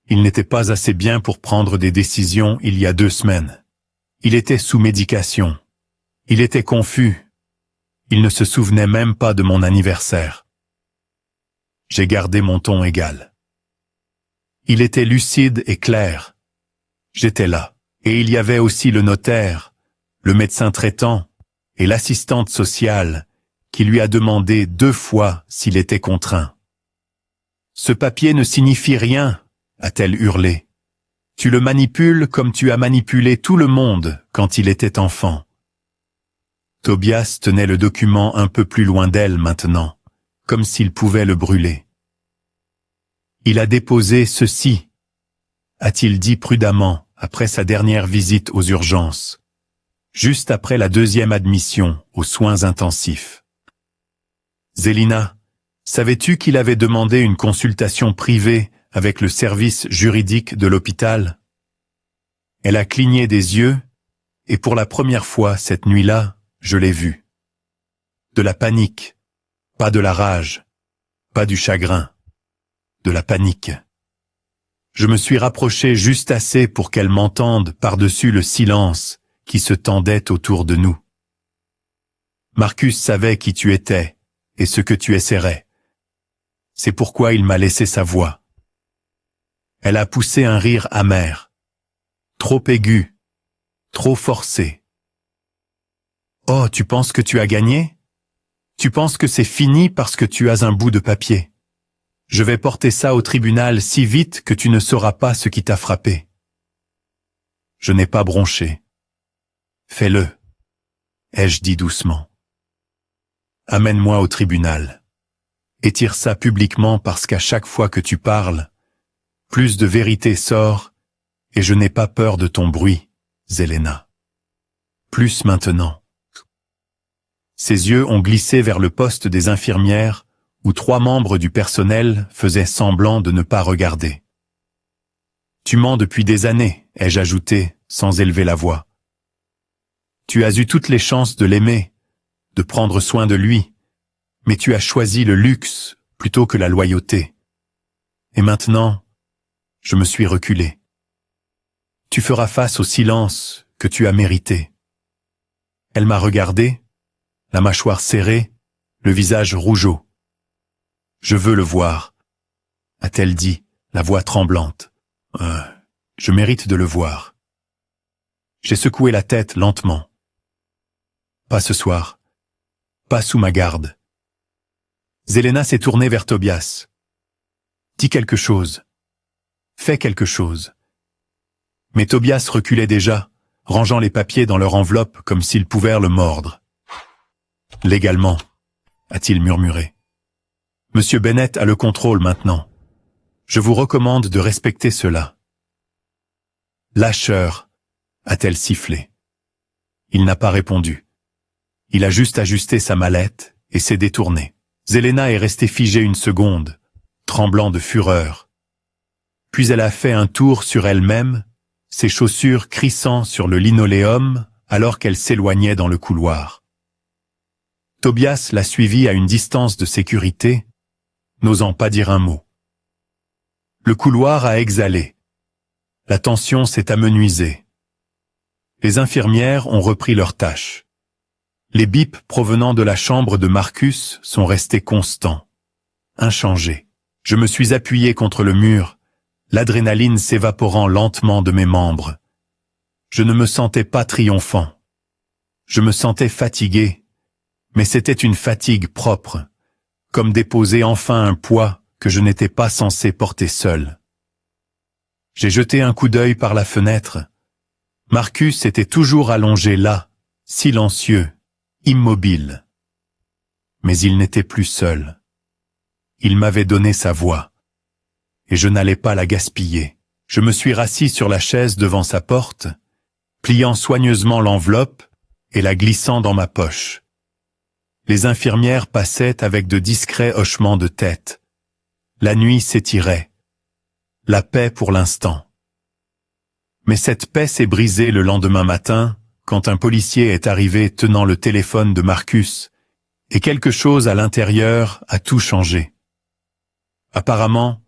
Il n'était pas assez bien pour prendre des décisions il y a 2 semaines. Il était sous médication. Il était confus. Il ne se souvenait même pas de mon anniversaire. J'ai gardé mon ton égal. Il était lucide et clair. J'étais là. Et il y avait aussi le notaire, le médecin traitant et l'assistante sociale qui lui a demandé 2 fois s'il était contraint. Ce papier ne signifie rien, a-t-elle hurlé. Tu le manipules comme tu as manipulé tout le monde quand il était enfant. Tobias tenait le document un peu plus loin d'elle maintenant, comme s'il pouvait le brûler. Il a déposé ceci, a-t-il dit prudemment après sa dernière visite aux urgences, juste après la 2e admission aux soins intensifs. Zelina, savais-tu qu'il avait demandé une consultation privée avec le service juridique de l'hôpital? Elle a cligné des yeux, et pour la première fois cette nuit-là, je l'ai vu. De la panique, pas de la rage, pas du chagrin, de la panique. Je me suis rapproché juste assez pour qu'elle m'entende par-dessus le silence qui se tendait autour de nous. Marcus savait qui tu étais et ce que tu essaierais. C'est pourquoi il m'a laissé sa voix. Elle a poussé un rire amer, trop aigu, trop forcé. Oh, tu penses que tu as gagné? Tu penses que c'est fini parce que tu as un bout de papier? Je vais porter ça au tribunal si vite que tu ne sauras pas ce qui t'a frappé. Je n'ai pas bronché. Fais-le, ai-je dit doucement. Amène-moi au tribunal. Étire ça publiquement parce qu'à chaque fois que tu parles, plus de vérité sort et je n'ai pas peur de ton bruit, Zelena. Plus maintenant. Ses yeux ont glissé vers le poste des infirmières où 3 membres du personnel faisaient semblant de ne pas regarder. Tu mens depuis des années, ai-je ajouté, sans élever la voix. Tu as eu toutes les chances de l'aimer, de prendre soin de lui, mais tu as choisi le luxe plutôt que la loyauté. Et maintenant, je me suis reculé. Tu feras face au silence que tu as mérité. Elle m'a regardé, la mâchoire serrée, le visage rougeau. Je veux le voir, a-t-elle dit, la voix tremblante. Je mérite de le voir. J'ai secoué la tête lentement. Pas ce soir. Pas sous ma garde. Zelena s'est tournée vers Tobias. Dis quelque chose. Fais quelque chose. Mais Tobias reculait déjà, rangeant les papiers dans leur enveloppe comme s'ils pouvaient le mordre. Légalement, a-t-il murmuré. Monsieur Bennett a le contrôle maintenant. Je vous recommande de respecter cela. Lâcheur, a-t-elle sifflé. Il n'a pas répondu. Il a juste ajusté sa mallette et s'est détourné. Zelena est restée figée une seconde, tremblant de fureur. Puis elle a fait un tour sur elle-même, ses chaussures crissant sur le linoléum alors qu'elle s'éloignait dans le couloir. Tobias l'a suivie à une distance de sécurité, n'osant pas dire un mot. Le couloir a exhalé. La tension s'est amenuisée. Les infirmières ont repris leurs tâches. Les bips provenant de la chambre de Marcus sont restés constants, inchangés. Je me suis appuyé contre le mur, l'adrénaline s'évaporant lentement de mes membres. Je ne me sentais pas triomphant. Je me sentais fatigué, mais c'était une fatigue propre, comme déposer enfin un poids que je n'étais pas censé porter seul. J'ai jeté un coup d'œil par la fenêtre. Marcus était toujours allongé là, silencieux, immobile. Mais il n'était plus seul. Il m'avait donné sa voix, et je n'allais pas la gaspiller. Je me suis rassis sur la chaise devant sa porte, pliant soigneusement l'enveloppe et la glissant dans ma poche. Les infirmières passaient avec de discrets hochements de tête. La nuit s'étirait. La paix pour l'instant. Mais cette paix s'est brisée le lendemain matin, quand un policier est arrivé tenant le téléphone de Marcus, et quelque chose à l'intérieur a tout changé. Apparemment,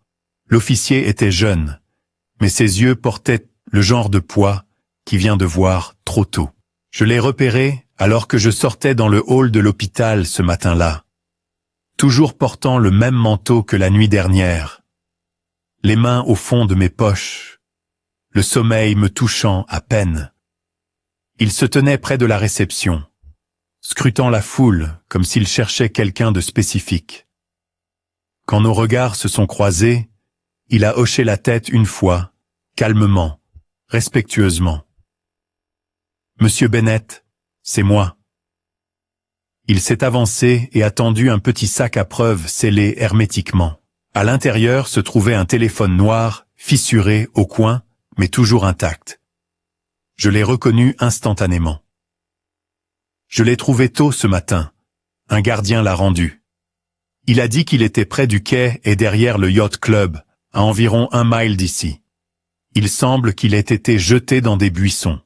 l'officier était jeune, mais ses yeux portaient le genre de poids qui vient de voir trop tôt. Je l'ai repéré alors que je sortais dans le hall de l'hôpital ce matin-là, toujours portant le même manteau que la nuit dernière, les mains au fond de mes poches, le sommeil me touchant à peine. Il se tenait près de la réception, scrutant la foule comme s'il cherchait quelqu'un de spécifique. Quand nos regards se sont croisés, il a hoché la tête une fois, calmement, respectueusement. « Monsieur Bennett, c'est moi. » Il s'est avancé et a tendu un petit sac à preuves scellé hermétiquement. À l'intérieur se trouvait un téléphone noir, fissuré au coin, mais toujours intact. Je l'ai reconnu instantanément. Je l'ai trouvé tôt ce matin. Un gardien l'a rendu. Il a dit qu'il était près du quai et derrière le Yacht Club, à environ 1 mile d'ici. Il semble qu'il ait été jeté dans des buissons.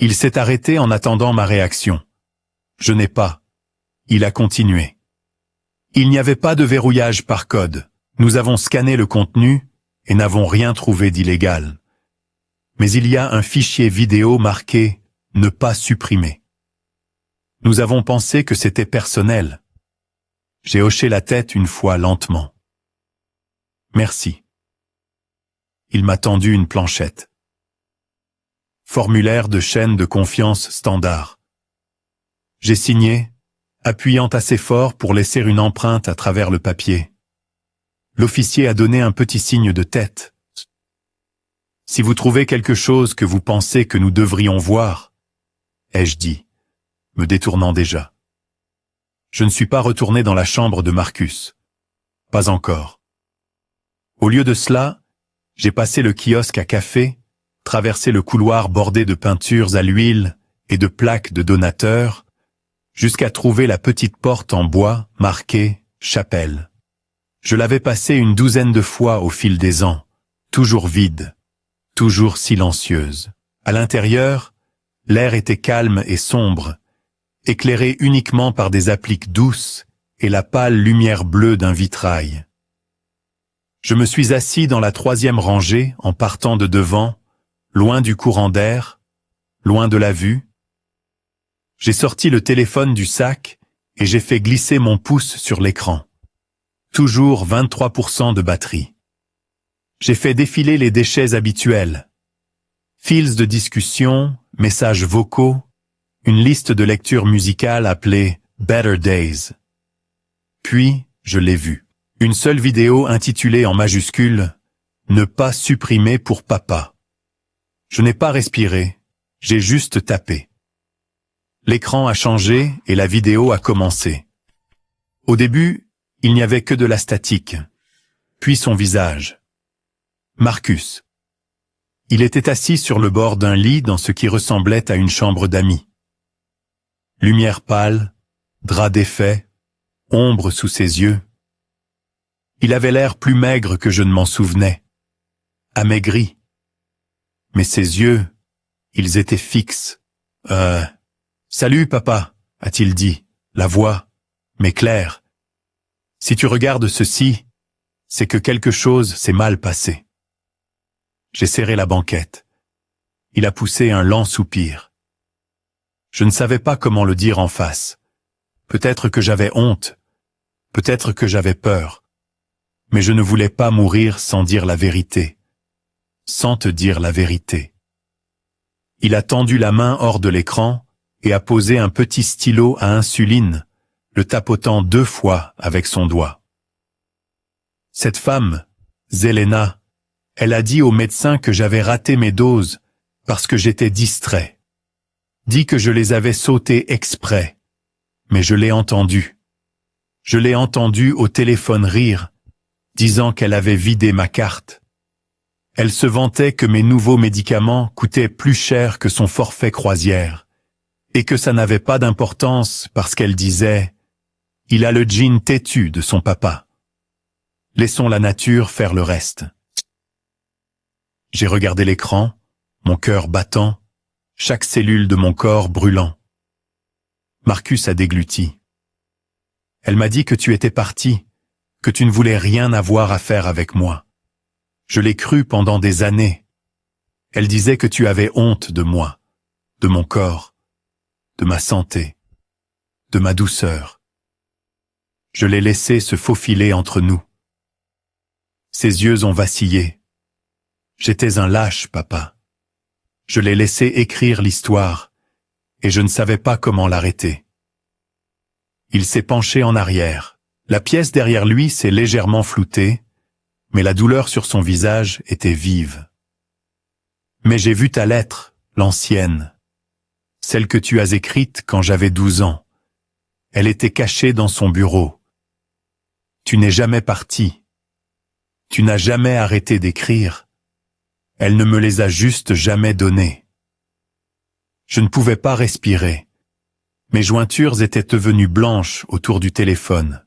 Il s'est arrêté en attendant ma réaction. Je n'ai pas. Il a continué. Il n'y avait pas de verrouillage par code. Nous avons scanné le contenu et n'avons rien trouvé d'illégal. Mais il y a un fichier vidéo marqué « Ne pas supprimer ». Nous avons pensé que c'était personnel. J'ai hoché la tête une fois lentement. Merci. Il m'a tendu une planchette. Formulaire de chaîne de confiance standard. J'ai signé, appuyant assez fort pour laisser une empreinte à travers le papier. L'officier a donné un petit signe de tête. Si vous trouvez quelque chose que vous pensez que nous devrions voir, ai-je dit, me détournant déjà. Je ne suis pas retourné dans la chambre de Marcus. Pas encore. Au lieu de cela, j'ai passé le kiosque à café, traversé le couloir bordé de peintures à l'huile et de plaques de donateurs, jusqu'à trouver la petite porte en bois marquée « Chapelle ». Je l'avais passée une douzaine de fois au fil des ans, toujours vide, toujours silencieuse. À l'intérieur, l'air était calme et sombre, éclairé uniquement par des appliques douces et la pâle lumière bleue d'un vitrail. Je me suis assis dans la 3e rangée en partant de devant, loin du courant d'air, loin de la vue. J'ai sorti le téléphone du sac et j'ai fait glisser mon pouce sur l'écran. Toujours 23% de batterie. J'ai fait défiler les déchets habituels. Fils de discussion, messages vocaux, une liste de lecture musicale appelée Better Days. Puis, je l'ai vu. Une seule vidéo intitulée en majuscule « Ne pas supprimer pour papa ». Je n'ai pas respiré, j'ai juste tapé. L'écran a changé et la vidéo a commencé. Au début, il n'y avait que de la statique, puis son visage. Marcus. Il était assis sur le bord d'un lit dans ce qui ressemblait à une chambre d'amis. Lumière pâle, drap défait, ombre sous ses yeux. Il avait l'air plus maigre que je ne m'en souvenais, amaigri. Mais ses yeux, ils étaient fixes. « Salut, papa », a-t-il dit, la voix, mais claire. « Si tu regardes ceci, c'est que quelque chose s'est mal passé. » J'ai serré la banquette. Il a poussé un lent soupir. Je ne savais pas comment le dire en face. Peut-être que j'avais honte, peut-être que j'avais peur. Mais je ne voulais pas mourir sans dire la vérité. Sans te dire la vérité. Il a tendu la main hors de l'écran et a posé un petit stylo à insuline, le tapotant 2 fois avec son doigt. Cette femme, Zelena, elle a dit au médecin que j'avais raté mes doses parce que j'étais distrait. Dit que je les avais sautées exprès. Mais je l'ai entendu. Je l'ai entendu au téléphone rire, disant qu'elle avait vidé ma carte. Elle se vantait que mes nouveaux médicaments coûtaient plus cher que son forfait croisière, et que ça n'avait pas d'importance parce qu'elle disait « Il a le jean têtu de son papa. Laissons la nature faire le reste. » J'ai regardé l'écran, mon cœur battant, chaque cellule de mon corps brûlant. Marcus a dégluti. Elle m'a dit que tu étais parti, que tu ne voulais rien avoir à faire avec moi. Je l'ai cru pendant des années. Elle disait que tu avais honte de moi, de mon corps, de ma santé, de ma douceur. Je l'ai laissé se faufiler entre nous. Ses yeux ont vacillé. J'étais un lâche, papa. Je l'ai laissé écrire l'histoire, et je ne savais pas comment l'arrêter. Il s'est penché en arrière. La pièce derrière lui s'est légèrement floutée, mais la douleur sur son visage était vive. Mais j'ai vu ta lettre, l'ancienne, celle que tu as écrite quand j'avais 12 ans. Elle était cachée dans son bureau. Tu n'es jamais parti. Tu n'as jamais arrêté d'écrire. Elle ne me les a juste jamais donnés. Je ne pouvais pas respirer. Mes jointures étaient devenues blanches autour du téléphone.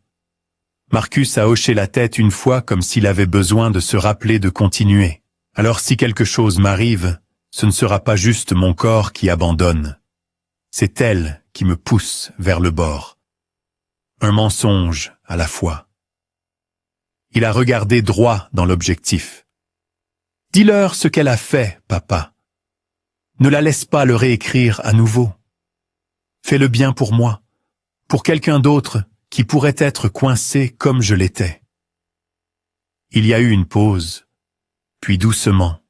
Marcus a hoché la tête une fois comme s'il avait besoin de se rappeler de continuer. Alors si quelque chose m'arrive, ce ne sera pas juste mon corps qui abandonne. C'est elle qui me pousse vers le bord. Un mensonge à la fois. Il a regardé droit dans l'objectif. Dis-leur ce qu'elle a fait, papa. Ne la laisse pas le réécrire à nouveau. Fais-le bien pour moi, pour quelqu'un d'autre qui pourrait être coincé comme je l'étais. Il y a eu une pause, puis doucement.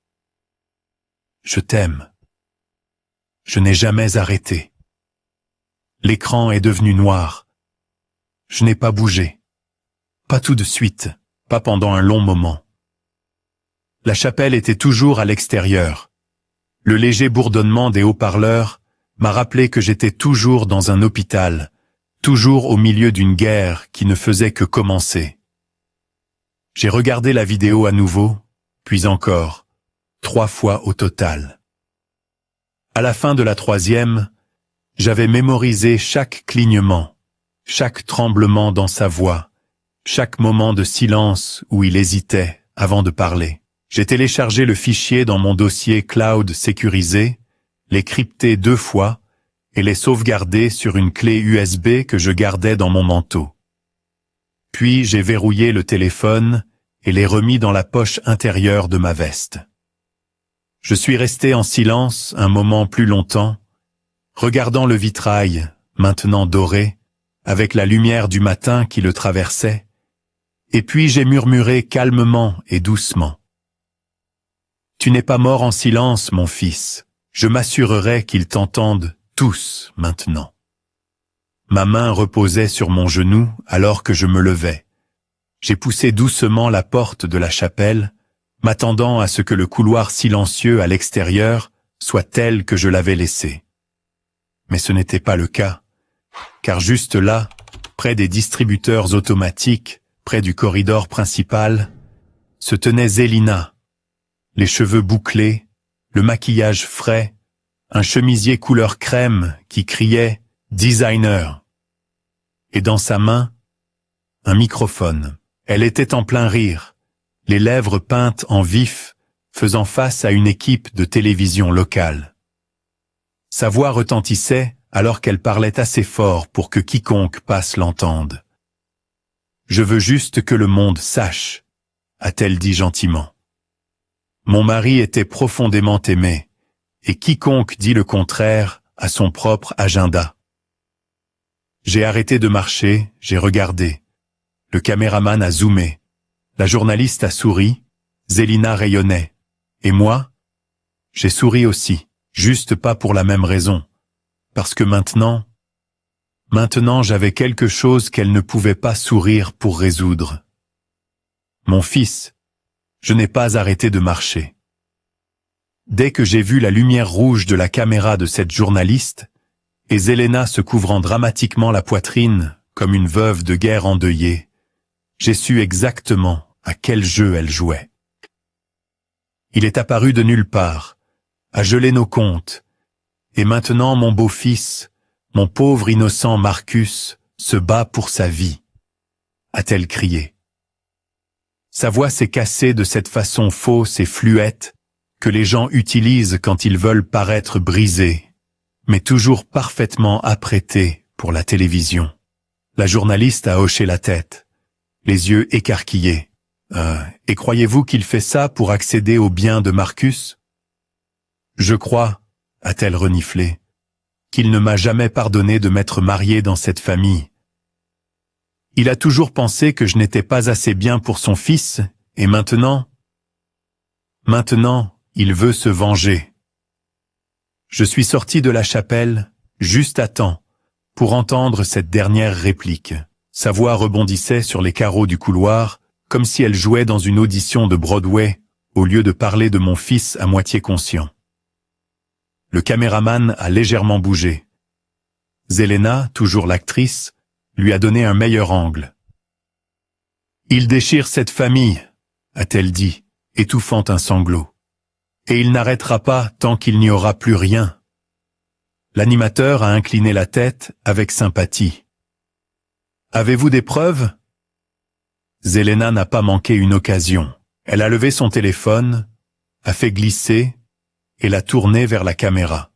Je t'aime. Je n'ai jamais arrêté. L'écran est devenu noir. Je n'ai pas bougé. Pas tout de suite, pas pendant un long moment. La chapelle était toujours à l'extérieur. Le léger bourdonnement des haut-parleurs m'a rappelé que j'étais toujours dans un hôpital, toujours au milieu d'une guerre qui ne faisait que commencer. J'ai regardé la vidéo à nouveau, puis encore, 3 fois au total. À la fin de la 3e, j'avais mémorisé chaque clignement, chaque tremblement dans sa voix, chaque moment de silence où il hésitait avant de parler. J'ai téléchargé le fichier dans mon dossier cloud sécurisé, les crypté 2 fois et les sauvegardé sur une clé USB que je gardais dans mon manteau. Puis j'ai verrouillé le téléphone et l'ai remis dans la poche intérieure de ma veste. Je suis resté en silence un moment plus longtemps, regardant le vitrail, maintenant doré, avec la lumière du matin qui le traversait, et puis j'ai murmuré calmement et doucement. Tu n'es pas mort en silence, mon fils. Je m'assurerai qu'ils t'entendent tous maintenant. Ma main reposait sur mon genou alors que je me levais. J'ai poussé doucement la porte de la chapelle, m'attendant à ce que le couloir silencieux à l'extérieur soit tel que je l'avais laissé. Mais ce n'était pas le cas, car juste là, près des distributeurs automatiques, près du corridor principal, se tenait Zélina, les cheveux bouclés, le maquillage frais, un chemisier couleur crème qui criait « Designer ». Et dans sa main, un microphone. Elle était en plein rire, les lèvres peintes en vif, faisant face à une équipe de télévision locale. Sa voix retentissait alors qu'elle parlait assez fort pour que quiconque passe l'entende. « Je veux juste que le monde sache », a-t-elle dit gentiment. Mon mari était profondément aimé, et quiconque dit le contraire a son propre agenda. J'ai arrêté de marcher, j'ai regardé. Le caméraman a zoomé. La journaliste a souri. Zélina rayonnait. Et moi? J'ai souri aussi, juste pas pour la même raison. Parce que maintenant j'avais quelque chose qu'elle ne pouvait pas sourire pour résoudre. Mon fils, je n'ai pas arrêté de marcher. Dès que j'ai vu la lumière rouge de la caméra de cette journaliste, et Zélina se couvrant dramatiquement la poitrine comme une veuve de guerre endeuillée, j'ai su exactement à quel jeu elle jouait. Il est apparu de nulle part, a gelé nos comptes, et maintenant mon beau-fils, mon pauvre innocent Marcus, se bat pour sa vie, a-t-elle crié. Sa voix s'est cassée de cette façon fausse et fluette que les gens utilisent quand ils veulent paraître brisés, mais toujours parfaitement apprêtés pour la télévision. La journaliste a hoché la tête, les yeux écarquillés. Et croyez-vous qu'il fait ça pour accéder aux biens de Marcus? Je crois, a-t-elle reniflé, qu'il ne m'a jamais pardonné de m'être marié dans cette famille. Il a toujours pensé que je n'étais pas assez bien pour son fils, et maintenant, il veut se venger. Je suis sorti de la chapelle, juste à temps, pour entendre cette dernière réplique. Sa voix rebondissait sur les carreaux du couloir, comme si elle jouait dans une audition de Broadway, au lieu de parler de mon fils à moitié conscient. Le caméraman a légèrement bougé. Zélina, toujours l'actrice, lui a donné un meilleur angle. « Il déchire cette famille », a-t-elle dit, étouffant un sanglot. « Et il n'arrêtera pas tant qu'il n'y aura plus rien. » L'animateur a incliné la tête avec sympathie. « Avez-vous des preuves ?» Zélina n'a pas manqué une occasion. Elle a levé son téléphone, a fait glisser et l'a tourné vers la caméra.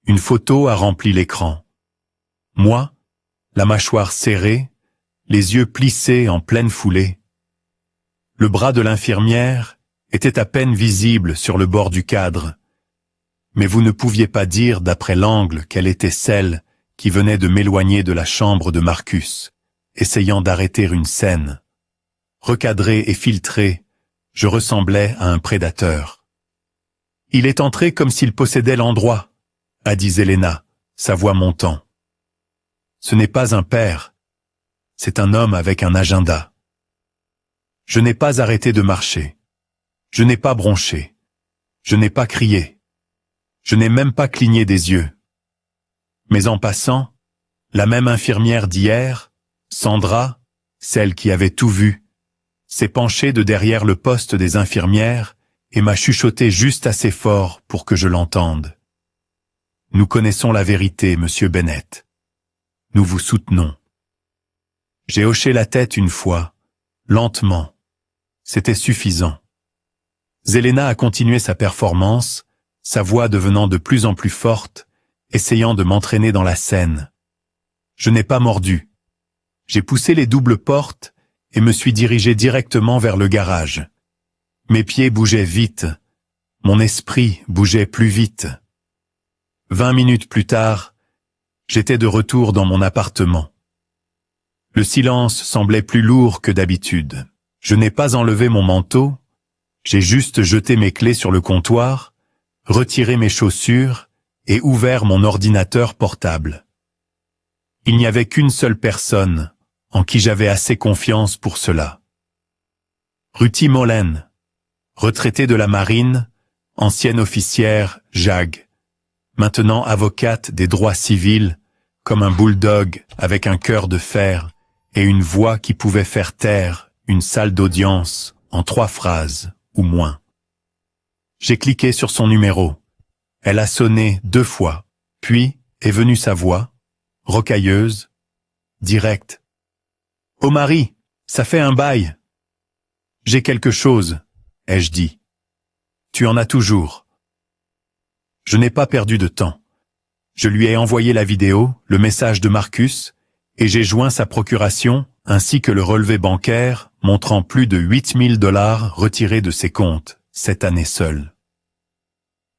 Une photo a rempli l'écran. Moi, la mâchoire serrée, les yeux plissés en pleine foulée. Le bras de l'infirmière était à peine visible sur le bord du cadre, mais vous ne pouviez pas dire d'après l'angle qu'elle était celle qui venait de m'éloigner de la chambre de Marcus, essayant d'arrêter une scène. Recadré et filtré, je ressemblais à un prédateur. « Il est entré comme s'il possédait l'endroit », a dit Zélina, sa voix montant. « Ce n'est pas un père, c'est un homme avec un agenda. » Je n'ai pas arrêté de marcher. Je n'ai pas bronché. Je n'ai pas crié. Je n'ai même pas cligné des yeux. Mais en passant, la même infirmière d'hier, Sandra, celle qui avait tout vu, s'est penchée de derrière le poste des infirmières et m'a chuchoté juste assez fort pour que je l'entende. « Nous connaissons la vérité, monsieur Bennett. Nous vous soutenons. » J'ai hoché la tête une fois, lentement. C'était suffisant. Zélina a continué sa performance, sa voix devenant de plus en plus forte, essayant de m'entraîner dans la scène. Je n'ai pas mordu. J'ai poussé les doubles portes et me suis dirigé directement vers le garage. Mes pieds bougeaient vite. Mon esprit bougeait plus vite. 20 minutes plus tard, j'étais de retour dans mon appartement. Le silence semblait plus lourd que d'habitude. Je n'ai pas enlevé mon manteau, j'ai juste jeté mes clés sur le comptoir, retiré mes chaussures et ouvert mon ordinateur portable. Il n'y avait qu'une seule personne en qui j'avais assez confiance pour cela. Ruti Molen, retraitée de la marine, ancienne officière JAG, maintenant avocate des droits civils, comme un bulldog avec un cœur de fer et une voix qui pouvait faire taire une salle d'audience en 3 phrases ou moins. J'ai cliqué sur son numéro. Elle a sonné 2 fois, puis est venue sa voix, rocailleuse, directe. « Oh Marie, ça fait un bail. »« J'ai quelque chose, » ai-je dit. « Tu en as toujours. » Je n'ai pas perdu de temps. Je lui ai envoyé la vidéo, le message de Marcus, et j'ai joint sa procuration ainsi que le relevé bancaire montrant plus de 8 000 $ retirés de ses comptes cette année seule.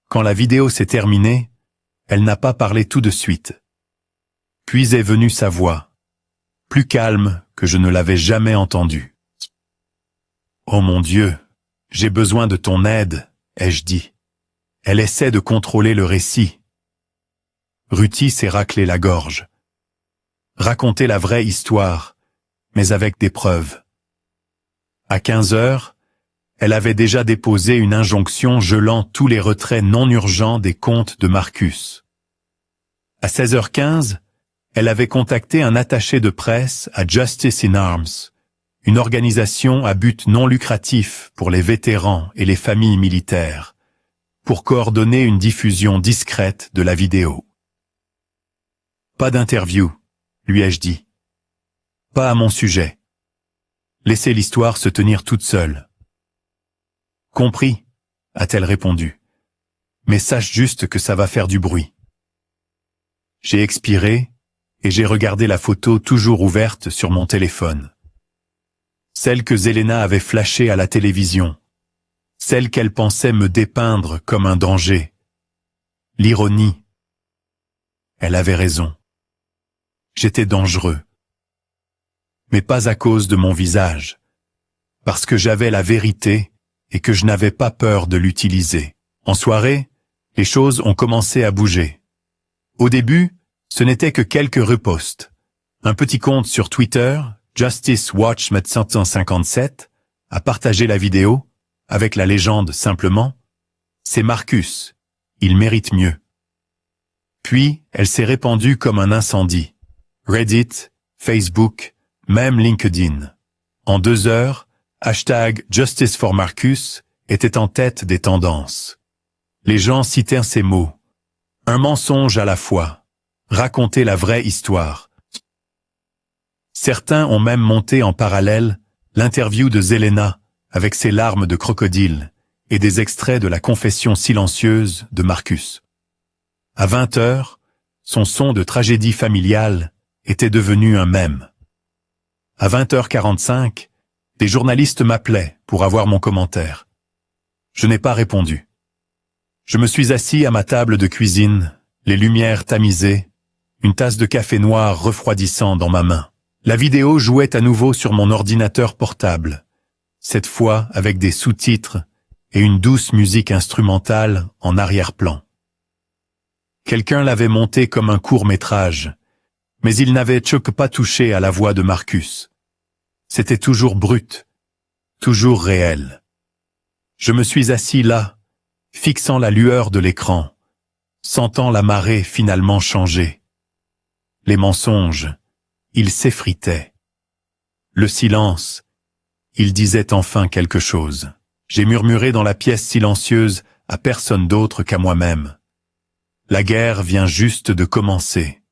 Quand la vidéo s'est terminée, elle n'a pas parlé tout de suite. Puis est venue sa voix, plus calme que je ne l'avais jamais entendue. « Oh mon Dieu, j'ai besoin de ton aide, » ai-je dit. Elle essaie de contrôler le récit. Ruti s'est raclé la gorge. Raconter la vraie histoire, mais avec des preuves. À 15 heures, elle avait déjà déposé une injonction gelant tous les retraits non urgents des comptes de Marcus. À 16h15, elle avait contacté un attaché de presse à Justice in Arms, une organisation à but non lucratif pour les vétérans et les familles militaires, pour coordonner une diffusion discrète de la vidéo. Pas d'interview, lui ai-je dit. Pas à mon sujet. Laissez l'histoire se tenir toute seule. Compris, a-t-elle répondu. Mais sache juste que ça va faire du bruit. J'ai expiré et j'ai regardé la photo toujours ouverte sur mon téléphone. Celle que Zelena avait flashée à la télévision. Celle qu'elle pensait me dépeindre comme un danger. L'ironie. Elle avait raison. J'étais dangereux. Mais pas à cause de mon visage. Parce que j'avais la vérité et que je n'avais pas peur de l'utiliser. En soirée, les choses ont commencé à bouger. Au début, ce n'était que quelques reposts. Un petit compte sur Twitter, Justice Watch 757, a partagé la vidéo, avec la légende simplement « C'est Marcus, il mérite mieux ». Puis, elle s'est répandue comme un incendie. Reddit, Facebook, même LinkedIn. En 2 heures, #Justice for Marcus était en tête des tendances. Les gens citaient ces mots. Un mensonge à la fois. Raconter la vraie histoire. Certains ont même monté en parallèle l'interview de Zelena avec ses larmes de crocodile et des extraits de la confession silencieuse de Marcus. À 20 heures, son son de tragédie familiale était devenu un mème. À 20h45, des journalistes m'appelaient pour avoir mon commentaire. Je n'ai pas répondu. Je me suis assis à ma table de cuisine, les lumières tamisées, une tasse de café noir refroidissant dans ma main. La vidéo jouait à nouveau sur mon ordinateur portable, cette fois avec des sous-titres et une douce musique instrumentale en arrière-plan. Quelqu'un l'avait monté comme un court-métrage, mais il n'avait pas touché à la voix de Marcus. C'était toujours brut, toujours réel. Je me suis assis là, fixant la lueur de l'écran, sentant la marée finalement changer. Les mensonges, ils s'effritaient. Le silence, il disait enfin quelque chose. J'ai murmuré dans la pièce silencieuse à personne d'autre qu'à moi-même. La guerre vient juste de commencer.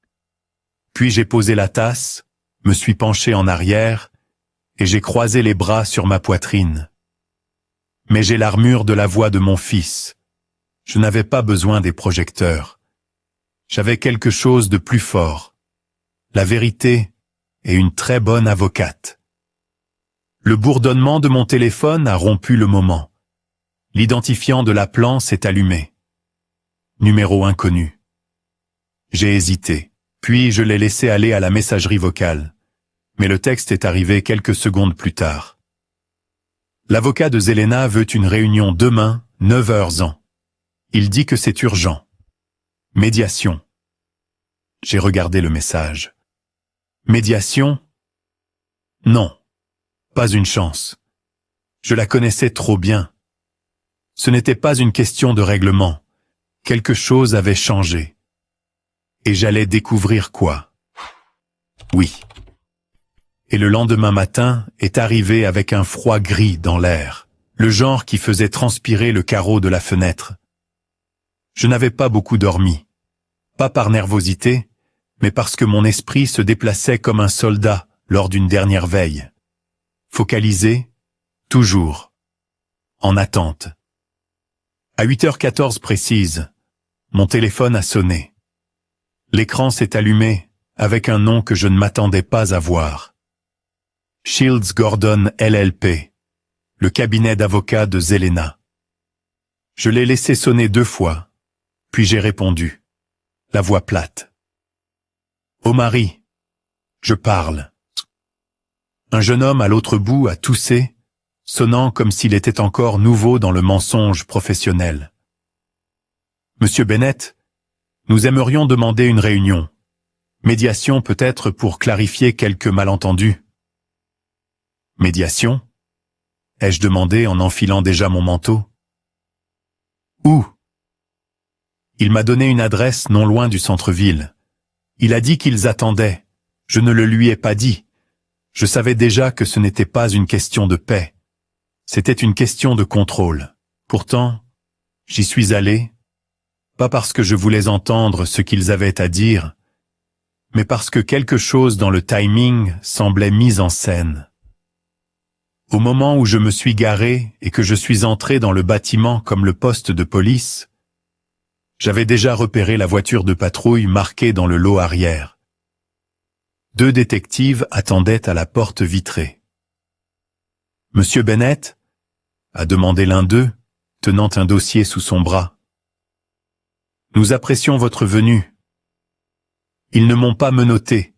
Puis j'ai posé la tasse, me suis penché en arrière, et j'ai croisé les bras sur ma poitrine. Mais j'ai l'armure de la voix de mon fils. Je n'avais pas besoin des projecteurs. J'avais quelque chose de plus fort. La vérité et une très bonne avocate. Le bourdonnement de mon téléphone a rompu le moment. L'identifiant de l'appelant s'est allumé. Numéro inconnu. J'ai hésité, puis je l'ai laissé aller à la messagerie vocale. Mais le texte est arrivé quelques secondes plus tard. L'avocat de Zelena veut une réunion demain, 9h ans. Il dit que c'est urgent. Médiation. J'ai regardé le message. Médiation? Non. Pas une chance. Je la connaissais trop bien. Ce n'était pas une question de règlement. Quelque chose avait changé. Et j'allais découvrir quoi? Oui. Et le lendemain matin est arrivé avec un froid gris dans l'air, le genre qui faisait transpirer le carreau de la fenêtre. Je n'avais pas beaucoup dormi. Pas par nervosité, mais parce que mon esprit se déplaçait comme un soldat lors d'une dernière veille. Focalisé, toujours. En attente. À 8h14 précise, mon téléphone a sonné. L'écran s'est allumé avec un nom que je ne m'attendais pas à voir. Shields Gordon LLP, le cabinet d'avocats de Zelena. Je l'ai laissé sonner 2 fois, puis j'ai répondu, la voix plate. Omari, je parle. Un jeune homme à l'autre bout a toussé, sonnant comme s'il était encore nouveau dans le mensonge professionnel. Monsieur Bennett, nous aimerions demander une réunion. Médiation peut-être pour clarifier quelques malentendus. Médiation? Ai-je demandé en enfilant déjà mon manteau. Où? Il m'a donné une adresse non loin du centre-ville. Il a dit qu'ils attendaient. Je ne le lui ai pas dit. Je savais déjà que ce n'était pas une question de paix. C'était une question de contrôle. Pourtant, j'y suis allé, pas parce que je voulais entendre ce qu'ils avaient à dire, mais parce que quelque chose dans le timing semblait mis en scène. Au moment où je me suis garé et que je suis entré dans le bâtiment comme le poste de police, j'avais déjà repéré la voiture de patrouille marquée dans le lot arrière. 2 détectives attendaient à la porte vitrée. « Monsieur Bennett ?» a demandé l'un d'eux, tenant un dossier sous son bras. « Nous apprécions votre venue. » Ils ne m'ont pas menotté,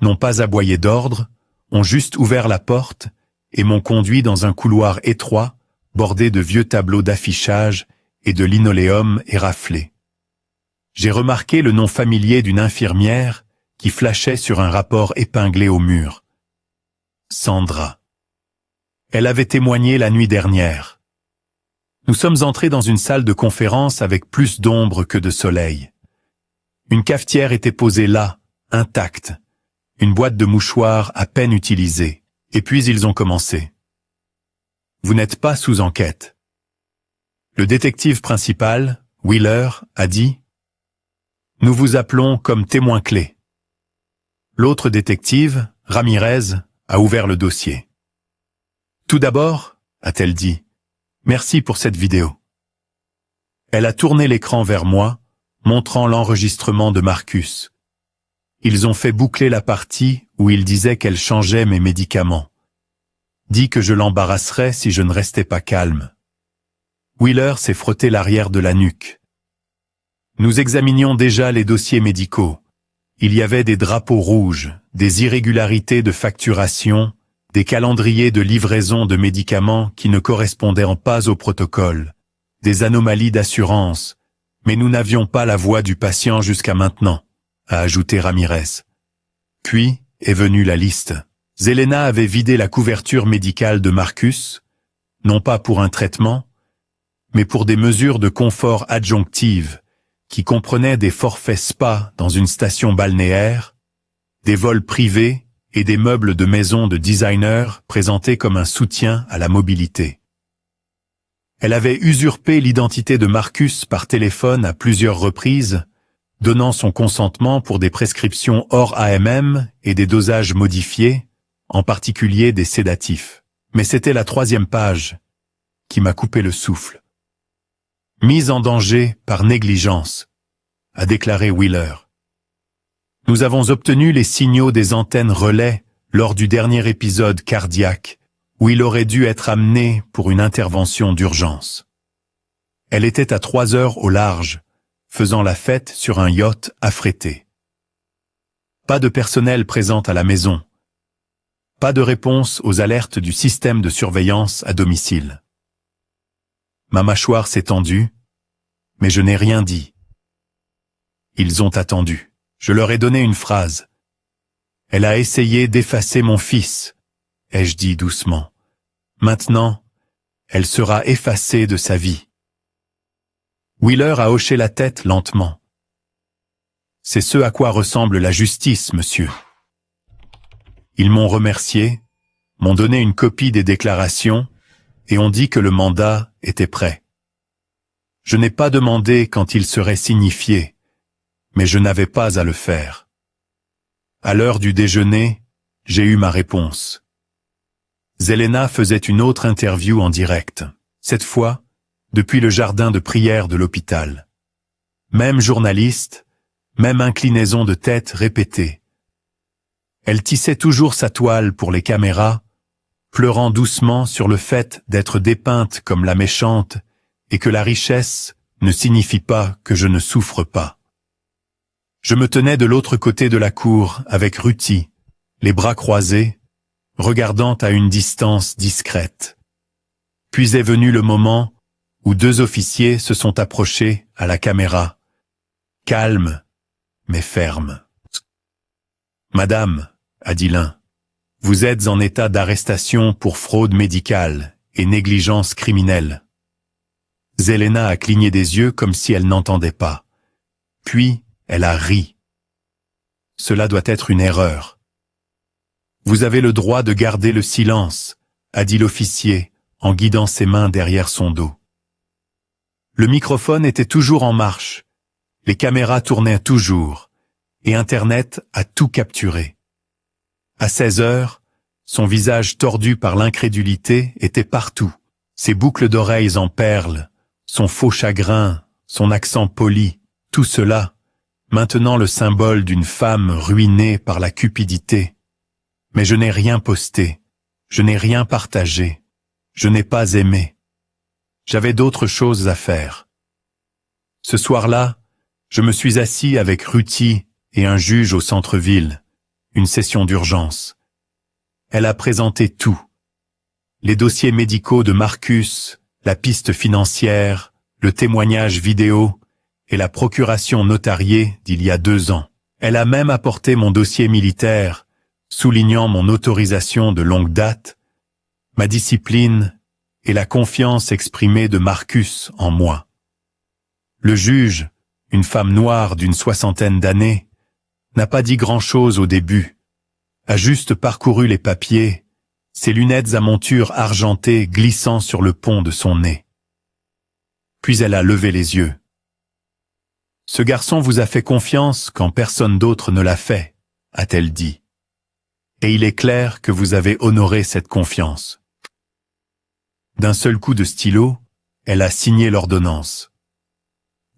n'ont pas aboyé d'ordre, ont juste ouvert la porte et m'ont conduit dans un couloir étroit, bordé de vieux tableaux d'affichage et de linoléum éraflé. J'ai remarqué le nom familier d'une infirmière qui flashait sur un rapport épinglé au mur. Sandra. Elle avait témoigné la nuit dernière. Nous sommes entrés dans une salle de conférence avec plus d'ombre que de soleil. Une cafetière était posée là, intacte, une boîte de mouchoirs à peine utilisée, et puis ils ont commencé. Vous n'êtes pas sous enquête. Le détective principal, Wheeler, a dit « Nous vous appelons comme témoin clé ». L'autre détective, Ramirez, a ouvert le dossier. Tout d'abord, a-t-elle dit, merci pour cette vidéo. Elle a tourné l'écran vers moi, montrant l'enregistrement de Marcus. Ils ont fait boucler la partie où il disait qu'elle changeait mes médicaments. Dit que je l'embarrasserais si je ne restais pas calme. Wheeler s'est frotté l'arrière de la nuque. Nous examinions déjà les dossiers médicaux. Il y avait des drapeaux rouges, des irrégularités de facturation, des calendriers de livraison de médicaments qui ne correspondaient pas au protocole, des anomalies d'assurance, mais nous n'avions pas la voix du patient jusqu'à maintenant, a ajouté Ramirez. Puis est venue la liste. Zelena avait vidé la couverture médicale de Marcus, non pas pour un traitement, mais pour des mesures de confort adjonctives, qui comprenaient des forfaits spa dans une station balnéaire, des vols privés et des meubles de maison de designer présentés comme un soutien à la mobilité. Elle avait usurpé l'identité de Marcus par téléphone à plusieurs reprises, donnant son consentement pour des prescriptions hors AMM et des dosages modifiés, en particulier des sédatifs. Mais c'était la 3e page qui m'a coupé le souffle. Mise en danger par négligence, a déclaré Wheeler. Nous avons obtenu les signaux des antennes relais lors du dernier épisode cardiaque, où il aurait dû être amené pour une intervention d'urgence. Elle était à 3 heures au large, faisant la fête sur un yacht affrété. Pas de personnel présent à la maison. Pas de réponse aux alertes du système de surveillance à domicile. Ma mâchoire s'est tendue, mais je n'ai rien dit. Ils ont attendu. Je leur ai donné une phrase. Elle a essayé d'effacer mon fils, ai-je dit doucement. Maintenant, elle sera effacée de sa vie. Wheeler a hoché la tête lentement. C'est ce à quoi ressemble la justice, monsieur. Ils m'ont remercié, m'ont donné une copie des déclarations et ont dit que le mandat était prêt. Je n'ai pas demandé quand il serait signifié, mais je n'avais pas à le faire. À l'heure du déjeuner, j'ai eu ma réponse. Zelena faisait une autre interview en direct, cette fois depuis le jardin de prière de l'hôpital. Même journaliste, même inclinaison de tête répétée. Elle tissait toujours sa toile pour les caméras, pleurant doucement sur le fait d'être dépeinte comme la méchante et que la richesse ne signifie pas que je ne souffre pas. Je me tenais de l'autre côté de la cour avec Ruthie, les bras croisés, regardant à une distance discrète. Puis est venu le moment où deux officiers se sont approchés à la caméra, calmes mais fermes. « Madame, a dit l'un, vous êtes en état d'arrestation pour fraude médicale et négligence criminelle. » Zelena a cligné des yeux comme si elle n'entendait pas. Puis, elle a ri. « Cela doit être une erreur. »« Vous avez le droit de garder le silence, » a dit l'officier en guidant ses mains derrière son dos. Le microphone était toujours en marche, les caméras tournaient toujours, et Internet a tout capturé. À 16 heures, son visage tordu par l'incrédulité était partout, ses boucles d'oreilles en perles, son faux chagrin, son accent poli, tout cela, maintenant le symbole d'une femme ruinée par la cupidité. Mais je n'ai rien posté, je n'ai rien partagé, je n'ai pas aimé. J'avais d'autres choses à faire. Ce soir-là, je me suis assis avec Ruthie et un juge au centre-ville, une session d'urgence. Elle a présenté tout. Les dossiers médicaux de Marcus, la piste financière, le témoignage vidéo et la procuration notariée d'il y a 2 ans. Elle a même apporté mon dossier militaire, soulignant mon autorisation de longue date, ma discipline et la confiance exprimée de Marcus en moi. Le juge, une femme noire d'une 60aine d'années, n'a pas dit grand-chose au début, a juste parcouru les papiers, ses lunettes à monture argentée glissant sur le pont de son nez. Puis elle a levé les yeux. « Ce garçon vous a fait confiance quand personne d'autre ne l'a fait, » a-t-elle dit. « Et il est clair que vous avez honoré cette confiance. » D'un seul coup de stylo, elle a signé l'ordonnance.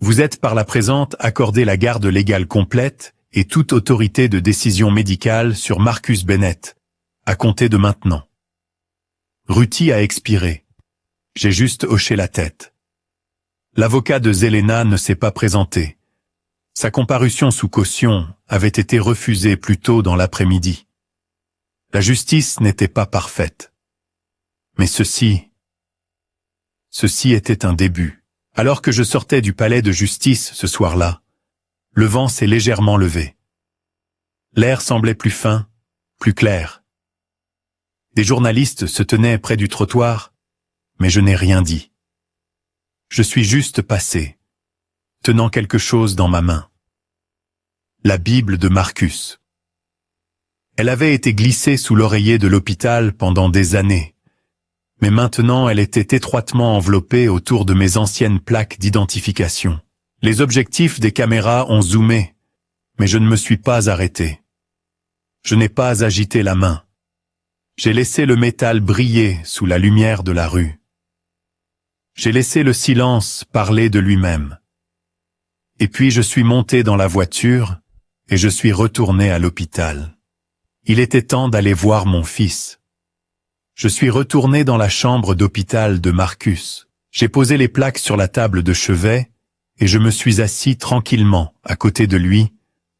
Vous êtes par la présente accordé la garde légale complète et toute autorité de décision médicale sur Marcus Bennett, à compter de maintenant. Ruthie a expiré. J'ai juste hoché la tête. L'avocat de Zelena ne s'est pas présenté. Sa comparution sous caution avait été refusée plus tôt dans l'après-midi. La justice n'était pas parfaite. Mais ceci était un début. Alors que je sortais du palais de justice ce soir-là, le vent s'est légèrement levé. L'air semblait plus fin, plus clair. Des journalistes se tenaient près du trottoir, mais je n'ai rien dit. Je suis juste passé, tenant quelque chose dans ma main. La Bible de Marcus. Elle avait été glissée sous l'oreiller de l'hôpital pendant des années, mais maintenant elle était étroitement enveloppée autour de mes anciennes plaques d'identification. Les objectifs des caméras ont zoomé, mais je ne me suis pas arrêté. Je n'ai pas agité la main. J'ai laissé le métal briller sous la lumière de la rue. J'ai laissé le silence parler de lui-même. Et puis je suis monté dans la voiture et je suis retourné à l'hôpital. Il était temps d'aller voir mon fils. Je suis retourné dans la chambre d'hôpital de Marcus. J'ai posé les plaques sur la table de chevet et je me suis assis tranquillement à côté de lui,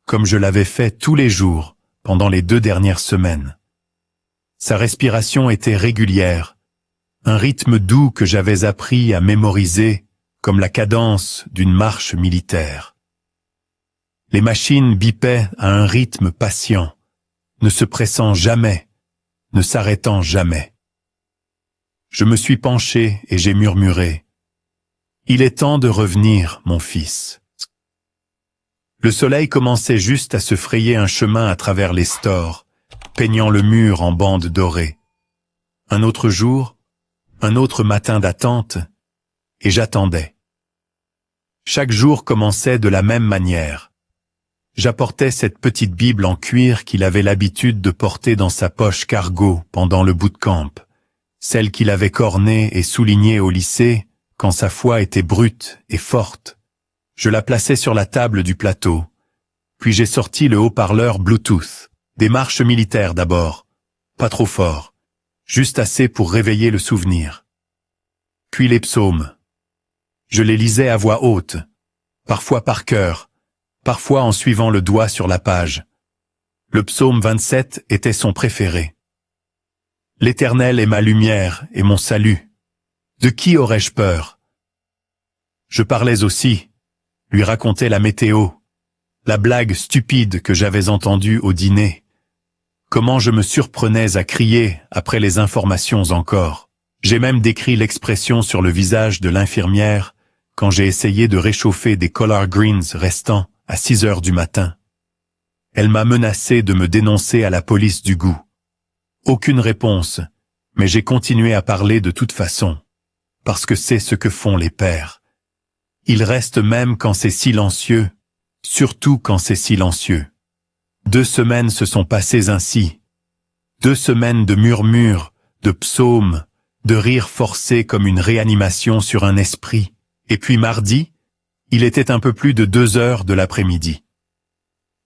comme je l'avais fait tous les jours pendant les 2 dernières semaines. Sa respiration était régulière, un rythme doux que j'avais appris à mémoriser comme la cadence d'une marche militaire. Les machines bipaient à un rythme patient, ne se pressant jamais, ne s'arrêtant jamais. Je me suis penché et j'ai murmuré. Il est temps de revenir, mon fils. Le soleil commençait juste à se frayer un chemin à travers les stores, peignant le mur en bandes dorées. Un autre jour, un autre matin d'attente, et j'attendais. Chaque jour commençait de la même manière. J'apportais cette petite Bible en cuir qu'il avait l'habitude de porter dans sa poche cargo pendant le bootcamp, celle qu'il avait cornée et soulignée au lycée quand sa foi était brute et forte. Je la plaçais sur la table du plateau, puis j'ai sorti le haut-parleur Bluetooth, des marches militaires d'abord, pas trop fort, juste assez pour réveiller le souvenir. Puis les psaumes. Je les lisais à voix haute, parfois par cœur, parfois en suivant le doigt sur la page. Le psaume 27 était son préféré. L'Éternel est ma lumière et mon salut. De qui aurais-je peur? Je parlais aussi, lui racontais la météo, la blague stupide que j'avais entendue au dîner. Comment je me surprenais à crier après les informations encore. J'ai même décrit l'expression sur le visage de l'infirmière quand j'ai essayé de réchauffer des collard greens restants à 6 heures du matin. Elle m'a menacé de me dénoncer à la police du goût. Aucune réponse, mais j'ai continué à parler de toute façon, parce que c'est ce que font les pères. Ils restent même quand c'est silencieux, surtout quand c'est silencieux. 2 semaines se sont passées ainsi. 2 semaines de murmures, de psaumes, de rires forcés comme une réanimation sur un esprit. Et puis mardi, il était un peu plus de 2 heures de l'après-midi.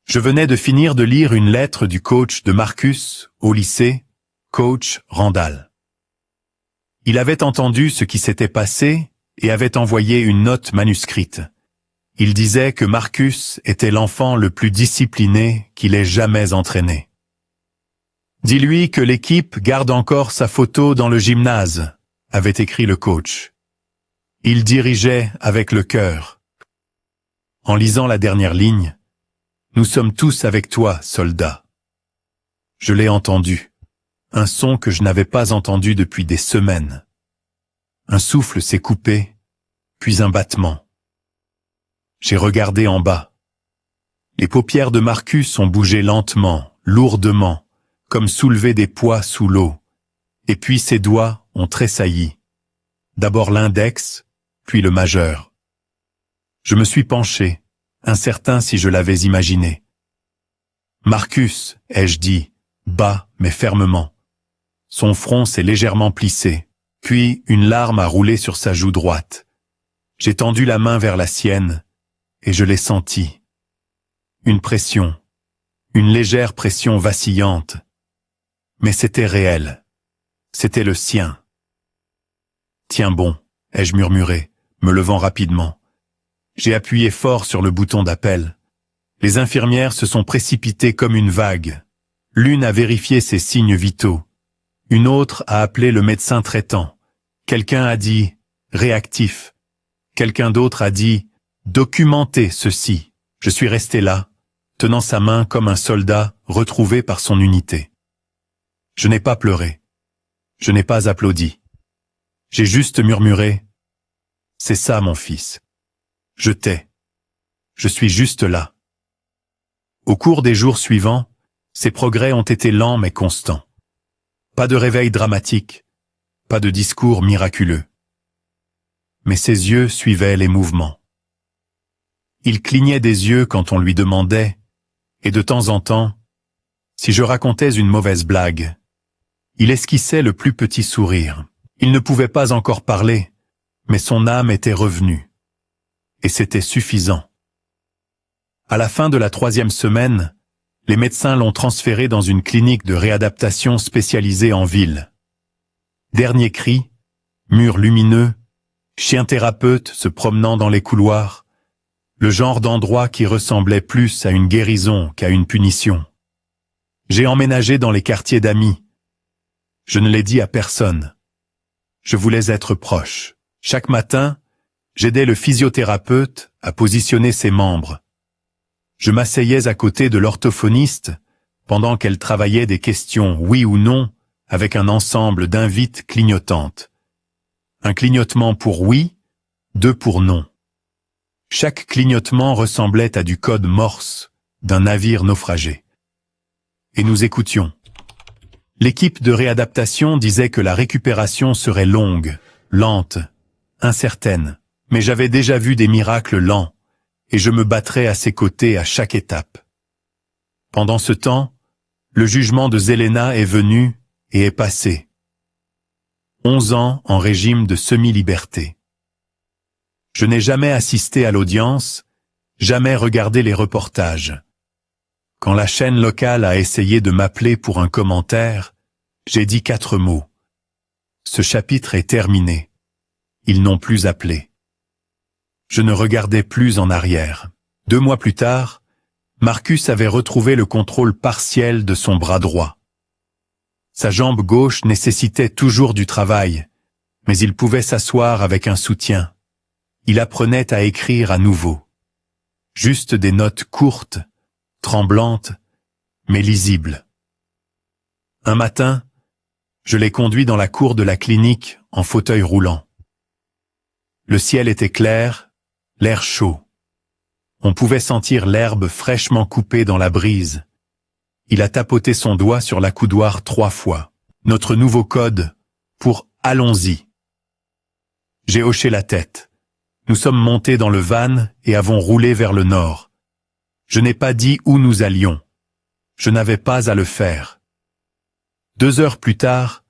Je venais de finir de lire une lettre du coach de Marcus au lycée, coach Randall. Il avait entendu ce qui s'était passé et avait envoyé une note manuscrite. Il disait que Marcus était l'enfant le plus discipliné qu'il ait jamais entraîné. Dis-lui que l'équipe garde encore sa photo dans le gymnase, avait écrit le coach. Il dirigeait avec le cœur. En lisant la dernière ligne, « Nous sommes tous avec toi, soldat ». Je l'ai entendu, un son que je n'avais pas entendu depuis des semaines. Un souffle s'est coupé, puis un battement. J'ai regardé en bas. Les paupières de Marcus ont bougé lentement, lourdement, comme soulever des poids sous l'eau, et puis ses doigts ont tressailli. D'abord l'index, puis le majeur. Je me suis penché, incertain si je l'avais imaginé. « Marcus », ai-je dit, bas mais fermement. Son front s'est légèrement plissé, puis une larme a roulé sur sa joue droite. J'ai tendu la main vers la sienne, et je l'ai senti. Une pression, une légère pression vacillante. Mais c'était réel. C'était le sien. « Tiens bon », ai-je murmuré, me levant rapidement. J'ai appuyé fort sur le bouton d'appel. Les infirmières se sont précipitées comme une vague. L'une a vérifié ses signes vitaux. Une autre a appelé le médecin traitant. Quelqu'un a dit « réactif ». Quelqu'un d'autre a dit « documentez ceci ». Je suis resté là, tenant sa main comme un soldat retrouvé par son unité. Je n'ai pas pleuré. Je n'ai pas applaudi. J'ai juste murmuré « C'est ça, mon fils. Je t'ai. Je suis juste là. » Au cours des jours suivants, ces progrès ont été lents mais constants. Pas de réveil dramatique, pas de discours miraculeux. Mais ses yeux suivaient les mouvements. Il clignait des yeux quand on lui demandait, et de temps en temps, si je racontais une mauvaise blague, il esquissait le plus petit sourire. Il ne pouvait pas encore parler, mais son âme était revenue. Et c'était suffisant. À la fin de la 3e semaine, les médecins l'ont transféré dans une clinique de réadaptation spécialisée en ville. Dernier cri, mur lumineux, chien thérapeute se promenant dans les couloirs, le genre d'endroit qui ressemblait plus à une guérison qu'à une punition. J'ai emménagé dans les quartiers d'amis. Je ne l'ai dit à personne. Je voulais être proche. Chaque matin, j'aidais le physiothérapeute à positionner ses membres. Je m'asseyais à côté de l'orthophoniste pendant qu'elle travaillait des questions oui ou non avec un ensemble d'invites clignotantes. Un clignotement pour oui, 2 pour non. Chaque clignotement ressemblait à du code morse d'un navire naufragé. Et nous écoutions. L'équipe de réadaptation disait que la récupération serait longue, lente, incertaine, mais j'avais déjà vu des miracles lents, et je me battrais à ses côtés à chaque étape. Pendant ce temps, le jugement de Zelena est venu et est passé. 11 ans en régime de semi-liberté. Je n'ai jamais assisté à l'audience, jamais regardé les reportages. Quand la chaîne locale a essayé de m'appeler pour un commentaire, j'ai dit 4 mots. Ce chapitre est terminé. Ils n'ont plus appelé. Je ne regardais plus en arrière. 2 mois plus tard, Marcus avait retrouvé le contrôle partiel de son bras droit. Sa jambe gauche nécessitait toujours du travail, mais il pouvait s'asseoir avec un soutien. Il apprenait à écrire à nouveau. Juste des notes courtes, tremblantes, mais lisibles. Un matin, je l'ai conduit dans la cour de la clinique en fauteuil roulant. Le ciel était clair, l'air chaud. On pouvait sentir l'herbe fraîchement coupée dans la brise. Il a tapoté son doigt sur l'accoudoir 3 fois. Notre nouveau code pour « Allons-y ». J'ai hoché la tête. Nous sommes montés dans le van et avons roulé vers le nord. Je n'ai pas dit où nous allions. Je n'avais pas à le faire. 2 heures plus tard,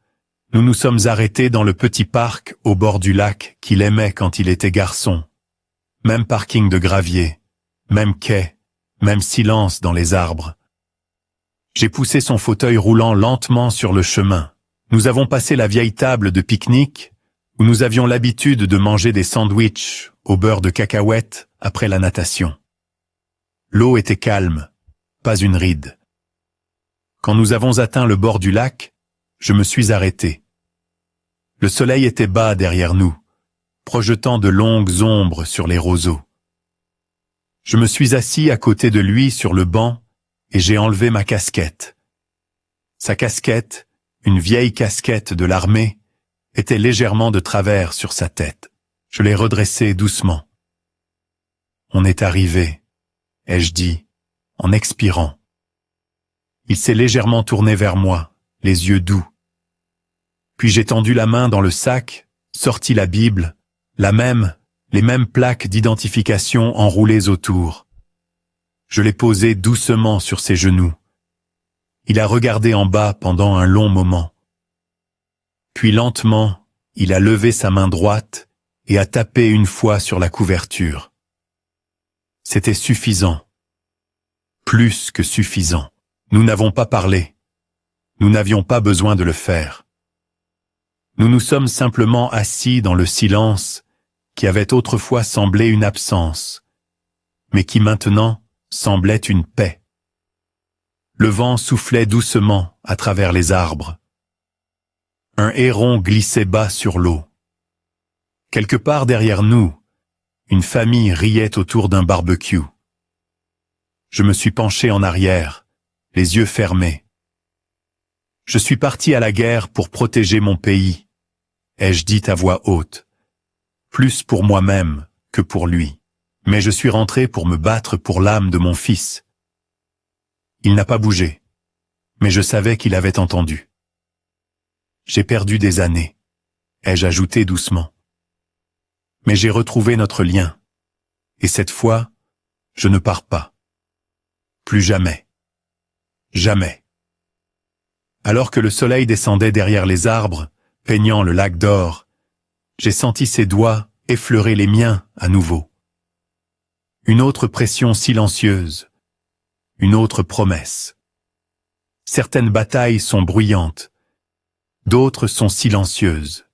nous nous sommes arrêtés dans le petit parc au bord du lac qu'il aimait quand il était garçon. Même parking de gravier, même quai, même silence dans les arbres. J'ai poussé son fauteuil roulant lentement sur le chemin. Nous avons passé la vieille table de pique-nique où nous avions l'habitude de manger des sandwichs au beurre de cacahuètes après la natation. L'eau était calme, pas une ride. Quand nous avons atteint le bord du lac, je me suis arrêté. Le soleil était bas derrière nous, projetant de longues ombres sur les roseaux. Je me suis assis à côté de lui sur le banc et j'ai enlevé ma casquette. Sa casquette, une vieille casquette de l'armée, était légèrement de travers sur sa tête. Je l'ai redressée doucement. On est arrivé, ai-je dit, en expirant. Il s'est légèrement tourné vers moi, les yeux doux. Puis j'ai tendu la main dans le sac, sorti la Bible, les mêmes plaques d'identification enroulées autour. Je l'ai posée doucement sur ses genoux. Il a regardé en bas pendant un long moment. Puis lentement, il a levé sa main droite et a tapé une fois sur la couverture. C'était suffisant. Plus que suffisant. Nous n'avons pas parlé. Nous n'avions pas besoin de le faire. Nous nous sommes simplement assis dans le silence qui avait autrefois semblé une absence, mais qui maintenant semblait une paix. Le vent soufflait doucement à travers les arbres. Un héron glissait bas sur l'eau. Quelque part derrière nous, une famille riait autour d'un barbecue. Je me suis penché en arrière, les yeux fermés. Je suis parti à la guerre pour protéger mon pays, ai-je dit à voix haute, plus pour moi-même que pour lui. Mais je suis rentré pour me battre pour l'âme de mon fils. Il n'a pas bougé, mais je savais qu'il avait entendu. J'ai perdu des années, ai-je ajouté doucement. Mais j'ai retrouvé notre lien, et cette fois, je ne pars pas. Plus jamais. Jamais. Alors que le soleil descendait derrière les arbres, peignant le lac d'or, j'ai senti ses doigts effleurer les miens à nouveau. Une autre pression silencieuse, une autre promesse. Certaines batailles sont bruyantes, d'autres sont silencieuses.